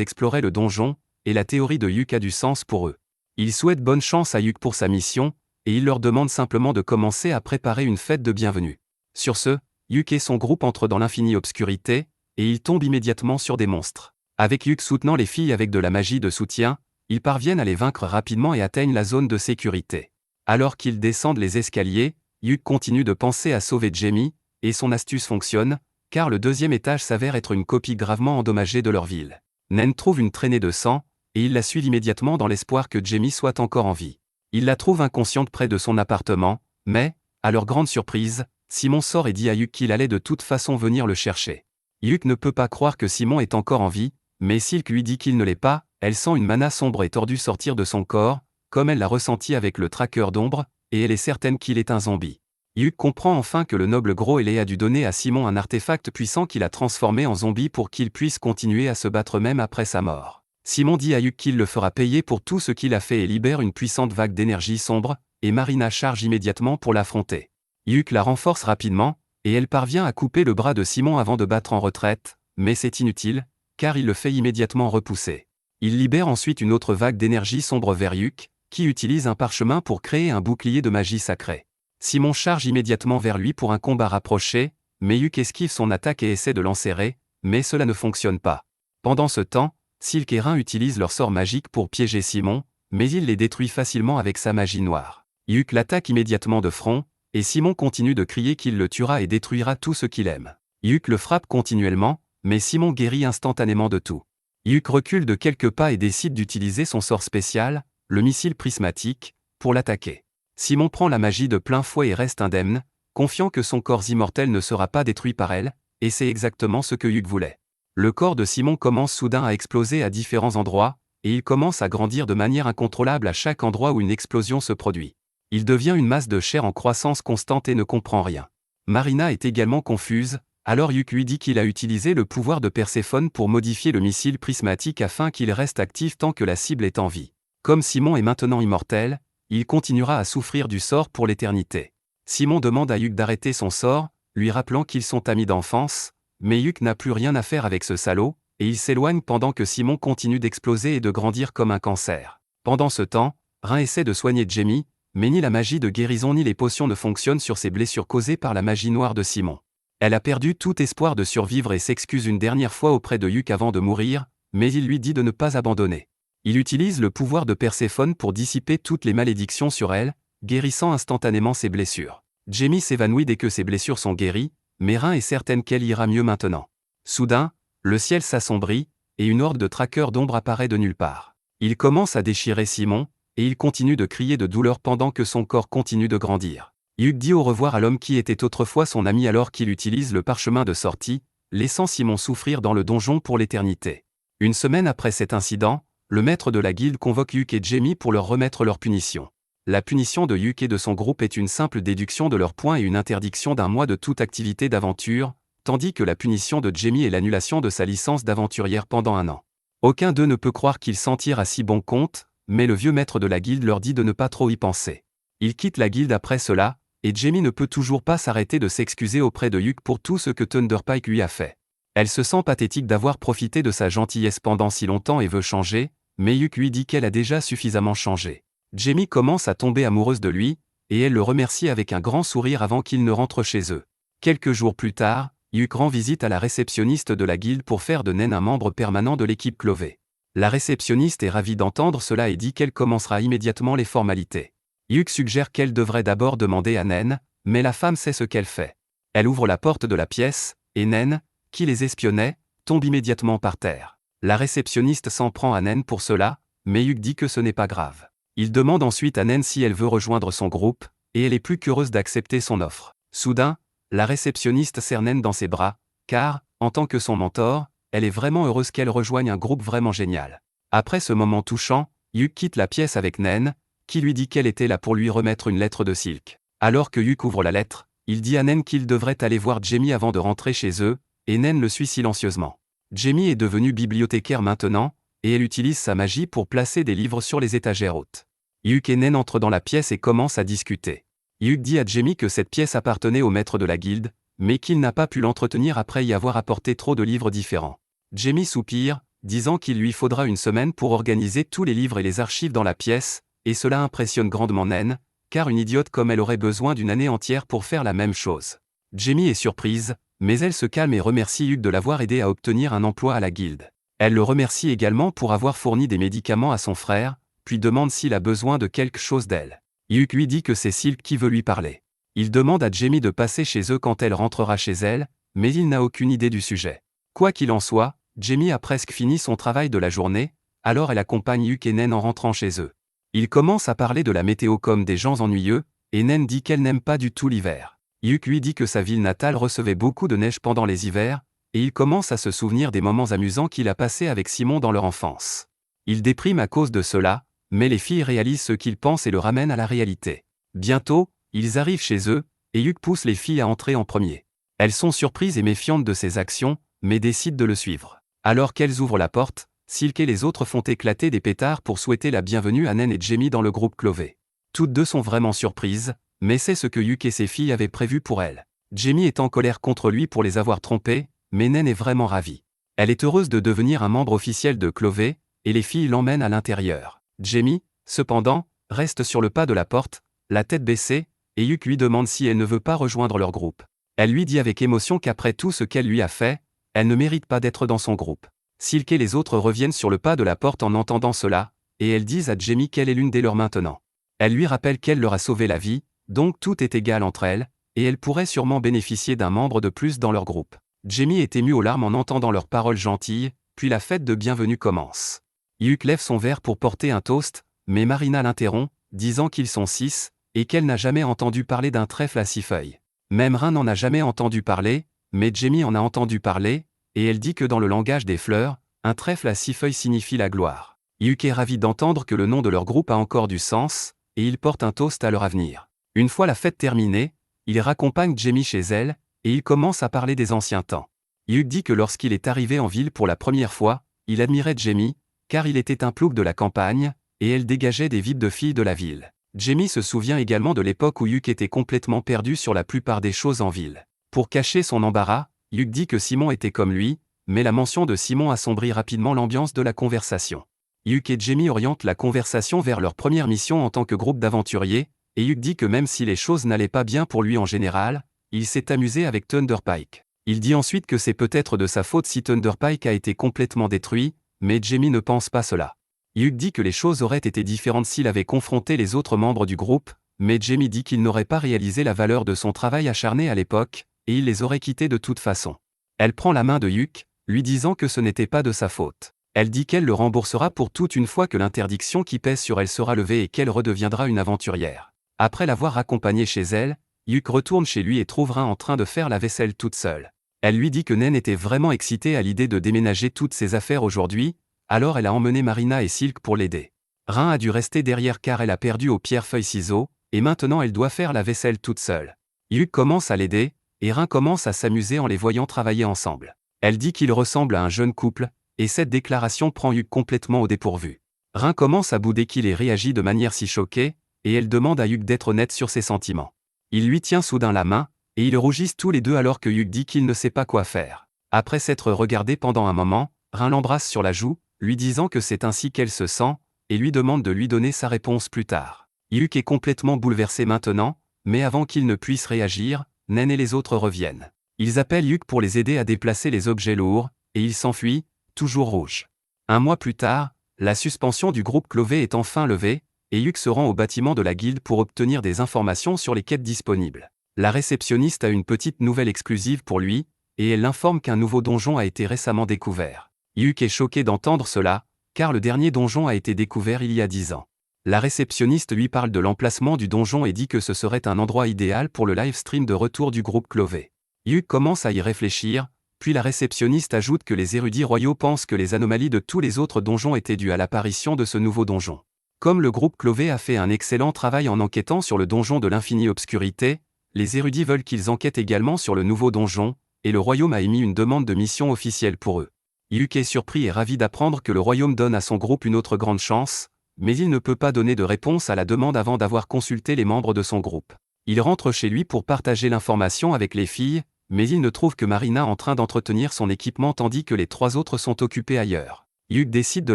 exploraient le donjon, et la théorie de Hugh a du sens pour eux. Ils souhaitent bonne chance à Hugh pour sa mission, et ils leur demandent simplement de commencer à préparer une fête de bienvenue. Sur ce, Hugh et son groupe entrent dans l'infinie obscurité, et ils tombent immédiatement sur des monstres. Avec Hugh soutenant les filles avec de la magie de soutien, ils parviennent à les vaincre rapidement et atteignent la zone de sécurité. Alors qu'ils descendent les escaliers, Hugh continue de penser à sauver Jamie, et son astuce fonctionne, car le deuxième étage s'avère être une copie gravement endommagée de leur ville. Naine trouve une traînée de sang, et il la suit immédiatement dans l'espoir que Jamie soit encore en vie. Il la trouve inconsciente près de son appartement, mais, à leur grande surprise, Simon sort et dit à Hugh qu'il allait de toute façon venir le chercher. Hugh ne peut pas croire que Simon est encore en vie, mais Silk lui dit qu'il ne l'est pas, elle sent une mana sombre et tordue sortir de son corps, comme elle l'a ressenti avec le traqueur d'ombre, et elle est certaine qu'il est un zombie. Hugh comprend enfin que le noble gros Elé a dû donner à Simon un artefact puissant qu'il a transformé en zombie pour qu'il puisse continuer à se battre même après sa mort. Simon dit à Hugh qu'il le fera payer pour tout ce qu'il a fait et libère une puissante vague d'énergie sombre, et Marina charge immédiatement pour l'affronter. Hugh la renforce rapidement, et elle parvient à couper le bras de Simon avant de battre en retraite, mais c'est inutile, car il le fait immédiatement repousser. Il libère ensuite une autre vague d'énergie sombre vers Hugh, qui utilise un parchemin pour créer un bouclier de magie sacrée. Simon charge immédiatement vers lui pour un combat rapproché, mais Hugh esquive son attaque et essaie de l'enserrer, mais cela ne fonctionne pas. Pendant ce temps, Silk et Rein utilisent leur sort magique pour piéger Simon, mais il les détruit facilement avec sa magie noire. Hugh l'attaque immédiatement de front, et Simon continue de crier qu'il le tuera et détruira tout ce qu'il aime. Hugh le frappe continuellement, mais Simon guérit instantanément de tout. Hugh recule de quelques pas et décide d'utiliser son sort spécial, le missile prismatique, pour l'attaquer. Simon prend la magie de plein fouet et reste indemne, confiant que son corps immortel ne sera pas détruit par elle, et c'est exactement ce que Hugh voulait. Le corps de Simon commence soudain à exploser à différents endroits, et il commence à grandir de manière incontrôlable à chaque endroit où une explosion se produit. Il devient une masse de chair en croissance constante et ne comprend rien. Marina est également confuse, alors Yuk lui dit qu'il a utilisé le pouvoir de Perséphone pour modifier le missile prismatique afin qu'il reste actif tant que la cible est en vie. Comme Simon est maintenant immortel, il continuera à souffrir du sort pour l'éternité. Simon demande à Yuk d'arrêter son sort, lui rappelant qu'ils sont amis d'enfance, mais Yuk n'a plus rien à faire avec ce salaud, et il s'éloigne pendant que Simon continue d'exploser et de grandir comme un cancer. Pendant ce temps, Rin essaie de soigner Jamie, mais ni la magie de guérison ni les potions ne fonctionnent sur ses blessures causées par la magie noire de Simon. Elle a perdu tout espoir de survivre et s'excuse une dernière fois auprès de Yuk avant de mourir, mais il lui dit de ne pas abandonner. Il utilise le pouvoir de Perséphone pour dissiper toutes les malédictions sur elle, guérissant instantanément ses blessures. Jamie s'évanouit dès que ses blessures sont guéries, mais Rin est certaine qu'elle ira mieux maintenant. Soudain, le ciel s'assombrit, et une horde de traqueurs d'ombre apparaît de nulle part. Il commence à déchirer Simon, et il continue de crier de douleur pendant que son corps continue de grandir. Yuk dit au revoir à l'homme qui était autrefois son ami alors qu'il utilise le parchemin de sortie, laissant Simon souffrir dans le donjon pour l'éternité. Une semaine après cet incident, le maître de la guilde convoque Yuk et Jamie pour leur remettre leur punition. La punition de Yuk et de son groupe est une simple déduction de leurs points et une interdiction d'1 mois de toute activité d'aventure, tandis que la punition de Jamie est l'annulation de sa licence d'aventurière pendant 1 an. Aucun d'eux ne peut croire qu'ils s'en tirent à si bon compte, mais le vieux maître de la guilde leur dit de ne pas trop y penser. Il quitte la guilde après cela, et Jamie ne peut toujours pas s'arrêter de s'excuser auprès de Yuk pour tout ce que Thunderpike lui a fait. Elle se sent pathétique d'avoir profité de sa gentillesse pendant si longtemps et veut changer, mais Yuk lui dit qu'elle a déjà suffisamment changé. Jamie commence à tomber amoureuse de lui, et elle le remercie avec un grand sourire avant qu'il ne rentre chez eux. Quelques jours plus tard, Yuk rend visite à la réceptionniste de la guilde pour faire de Nen un membre permanent de l'équipe Clovey. La réceptionniste est ravie d'entendre cela et dit qu'elle commencera immédiatement les formalités. Yuk suggère qu'elle devrait d'abord demander à Nen, mais la femme sait ce qu'elle fait. Elle ouvre la porte de la pièce, et Nen, qui les espionnait, tombe immédiatement par terre. La réceptionniste s'en prend à Nen pour cela, mais Yuk dit que ce n'est pas grave. Il demande ensuite à Nen si elle veut rejoindre son groupe, et elle est plus qu'heureuse d'accepter son offre. Soudain, la réceptionniste serre Nen dans ses bras, car, en tant que son mentor, elle est vraiment heureuse qu'elle rejoigne un groupe vraiment génial. Après ce moment touchant, Yuk quitte la pièce avec Nen, qui lui dit qu'elle était là pour lui remettre une lettre de Silk. Alors que Yuk ouvre la lettre, il dit à Nen qu'il devrait aller voir Jamie avant de rentrer chez eux, et Nen le suit silencieusement. Jamie est devenue bibliothécaire maintenant, et elle utilise sa magie pour placer des livres sur les étagères hautes. Yuk et Nen entrent dans la pièce et commencent à discuter. Yuk dit à Jamie que cette pièce appartenait au maître de la guilde, mais qu'il n'a pas pu l'entretenir après y avoir apporté trop de livres différents. Jamie soupire, disant qu'il lui faudra 1 semaine pour organiser tous les livres et les archives dans la pièce, et cela impressionne grandement Nen, car une idiote comme elle aurait besoin d'1 année entière pour faire la même chose. Jamie est surprise, mais elle se calme et remercie Yuk de l'avoir aidé à obtenir un emploi à la guilde. Elle le remercie également pour avoir fourni des médicaments à son frère, puis demande s'il a besoin de quelque chose d'elle. Yuk lui dit que c'est Silk qui veut lui parler. Il demande à Jamie de passer chez eux quand elle rentrera chez elle, mais il n'a aucune idée du sujet. Quoi qu'il en soit, Jamie a presque fini son travail de la journée, alors elle accompagne Yuk et Nen en rentrant chez eux. Ils commencent à parler de la météo comme des gens ennuyeux, et Nen dit qu'elle n'aime pas du tout l'hiver. Yuk lui dit que sa ville natale recevait beaucoup de neige pendant les hivers, et il commence à se souvenir des moments amusants qu'il a passés avec Simon dans leur enfance. Il déprime à cause de cela, mais les filles réalisent ce qu'ils pensent et le ramènent à la réalité. Bientôt, ils arrivent chez eux, et Yuk pousse les filles à entrer en premier. Elles sont surprises et méfiantes de ses actions, mais décident de le suivre. Alors qu'elles ouvrent la porte, Silk et les autres font éclater des pétards pour souhaiter la bienvenue à Nen et Jamie dans le groupe Clovey. Toutes deux sont vraiment surprises, mais c'est ce que Yuk et ses filles avaient prévu pour elles. Jamie est en colère contre lui pour les avoir trompées, mais Nen est vraiment ravie. Elle est heureuse de devenir un membre officiel de Clovey, et les filles l'emmènent à l'intérieur. Jamie, cependant, reste sur le pas de la porte, la tête baissée, et Yuk lui demande si elle ne veut pas rejoindre leur groupe. Elle lui dit avec émotion qu'après tout ce qu'elle lui a fait, elle ne mérite pas d'être dans son groupe. Silk et les autres reviennent sur le pas de la porte en entendant cela, et elles disent à Jamie qu'elle est l'une des leurs maintenant. Elle lui rappelle qu'elle leur a sauvé la vie, donc tout est égal entre elles, et elle pourrait sûrement bénéficier d'un membre de plus dans leur groupe. Jamie est ému aux larmes en entendant leurs paroles gentilles, puis la fête de bienvenue commence. Yuk lève son verre pour porter un toast, mais Marina l'interrompt, disant qu'ils sont 6, et qu'elle n'a jamais entendu parler d'un trèfle à 6 feuilles. Même Rin n'en a jamais entendu parler, mais Jamie en a entendu parler, et elle dit que dans le langage des fleurs, un trèfle à 6 feuilles signifie la gloire. Yuk est ravi d'entendre que le nom de leur groupe a encore du sens, et il porte un toast à leur avenir. Une fois la fête terminée, Il raccompagne Jamie chez elle, et il commence à parler des anciens temps. Hugh dit que lorsqu'il est arrivé en ville pour la première fois, il admirait Jamie, car il était un plouc de la campagne, et elle dégageait des vibes de fille de la ville. Jamie se souvient également de l'époque où Hugh était complètement perdu sur la plupart des choses en ville. Pour cacher son embarras, Hugh dit que Simon était comme lui, mais la mention de Simon assombrit rapidement l'ambiance de la conversation. Hugh et Jamie orientent la conversation vers leur première mission en tant que groupe d'aventuriers, et Hugh dit que même si les choses n'allaient pas bien pour lui en général, il s'est amusé avec Thunder Pike. Il dit ensuite que c'est peut-être de sa faute si Thunder Pike a été complètement détruit, mais Jamie ne pense pas cela. Hugh dit que les choses auraient été différentes s'il avait confronté les autres membres du groupe, mais Jamie dit qu'il n'aurait pas réalisé la valeur de son travail acharné à l'époque, et il les aurait quittés de toute façon. Elle prend la main de Hugh, lui disant que ce n'était pas de sa faute. Elle dit qu'elle le remboursera pour toute une fois que l'interdiction qui pèse sur elle sera levée et qu'elle redeviendra une aventurière. Après l'avoir accompagnée chez elle, Hugh retourne chez lui et trouve Rin en train de faire la vaisselle toute seule. Elle lui dit que Naine était vraiment excitée à l'idée de déménager toutes ses affaires aujourd'hui, alors elle a emmené Marina et Silk pour l'aider. Rin a dû rester derrière car elle a perdu au pierre-feuille-ciseaux, et maintenant elle doit faire la vaisselle toute seule. Hugh commence à l'aider, et Rin commence à s'amuser en les voyant travailler ensemble. Elle dit qu'il ressemble à un jeune couple, et cette déclaration prend Hugh complètement au dépourvu. Rin commence à bouder qu'il ait réagi de manière si choquée, et elle demande à Hugh d'être honnête sur ses sentiments. Il lui tient soudain la main, et ils rougissent tous les deux alors que Hugh dit qu'il ne sait pas quoi faire. Après s'être regardé pendant un moment, Rin l'embrasse sur la joue, lui disant que c'est ainsi qu'elle se sent, et lui demande de lui donner sa réponse plus tard. Hugh est complètement bouleversé maintenant, mais avant qu'il ne puisse réagir, Naine et les autres reviennent. Ils appellent Hugh pour les aider à déplacer les objets lourds, et il s'enfuit, toujours rouge. Un mois plus tard, la suspension du groupe Clové est enfin levée, et Hugh se rend au bâtiment de la guilde pour obtenir des informations sur les quêtes disponibles. La réceptionniste a une petite nouvelle exclusive pour lui, et elle l'informe qu'un nouveau donjon a été récemment découvert. Hugh est choqué d'entendre cela, car le dernier donjon a été découvert il y a 10 ans. La réceptionniste lui parle de l'emplacement du donjon et dit que ce serait un endroit idéal pour le live stream de retour du groupe Clové. Hugh commence à y réfléchir, puis la réceptionniste ajoute que les érudits royaux pensent que les anomalies de tous les autres donjons étaient dues à l'apparition de ce nouveau donjon. Comme le groupe Clové a fait un excellent travail en enquêtant sur le donjon de l'infinie obscurité, les érudits veulent qu'ils enquêtent également sur le nouveau donjon, et le royaume a émis une demande de mission officielle pour eux. Hugh est surpris et ravi d'apprendre que le royaume donne à son groupe une autre grande chance, mais il ne peut pas donner de réponse à la demande avant d'avoir consulté les membres de son groupe. Il rentre chez lui pour partager l'information avec les filles, mais il ne trouve que Marina en train d'entretenir son équipement tandis que les trois autres sont occupés ailleurs. Hugh décide de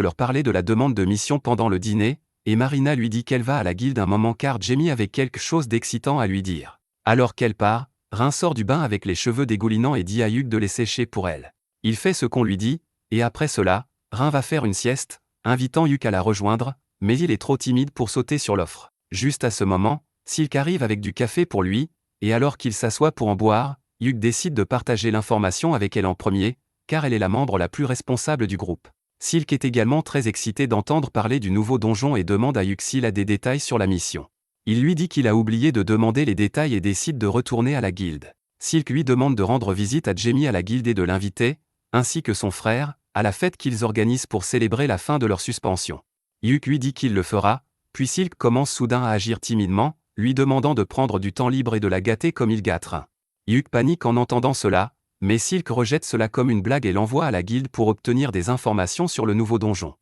leur parler de la demande de mission pendant le dîner, et Marina lui dit qu'elle va à la guilde un moment car Jamie avait quelque chose d'excitant à lui dire. Alors qu'elle part, Rin sort du bain avec les cheveux dégoulinants et dit à Hugh de les sécher pour elle. Il fait ce qu'on lui dit, et après cela, Rin va faire une sieste, invitant Hugh à la rejoindre, mais il est trop timide pour sauter sur l'offre. Juste à ce moment, Silk arrive avec du café pour lui, et alors qu'il s'assoit pour en boire, Hugh décide de partager l'information avec elle en premier, car elle est la membre la plus responsable du groupe. Silk est également très excité d'entendre parler du nouveau donjon et demande à Hugh s'il a des détails sur la mission. Il lui dit qu'il a oublié de demander les détails et décide de retourner à la guilde. Silk lui demande de rendre visite à Jamie à la guilde et de l'inviter, ainsi que son frère, à la fête qu'ils organisent pour célébrer la fin de leur suspension. Hugh lui dit qu'il le fera, puis Silk commence soudain à agir timidement, lui demandant de prendre du temps libre et de la gâter comme il gâte Rin. Hugh panique en entendant cela, mais Silk rejette cela comme une blague et l'envoie à la guilde pour obtenir des informations sur le nouveau donjon.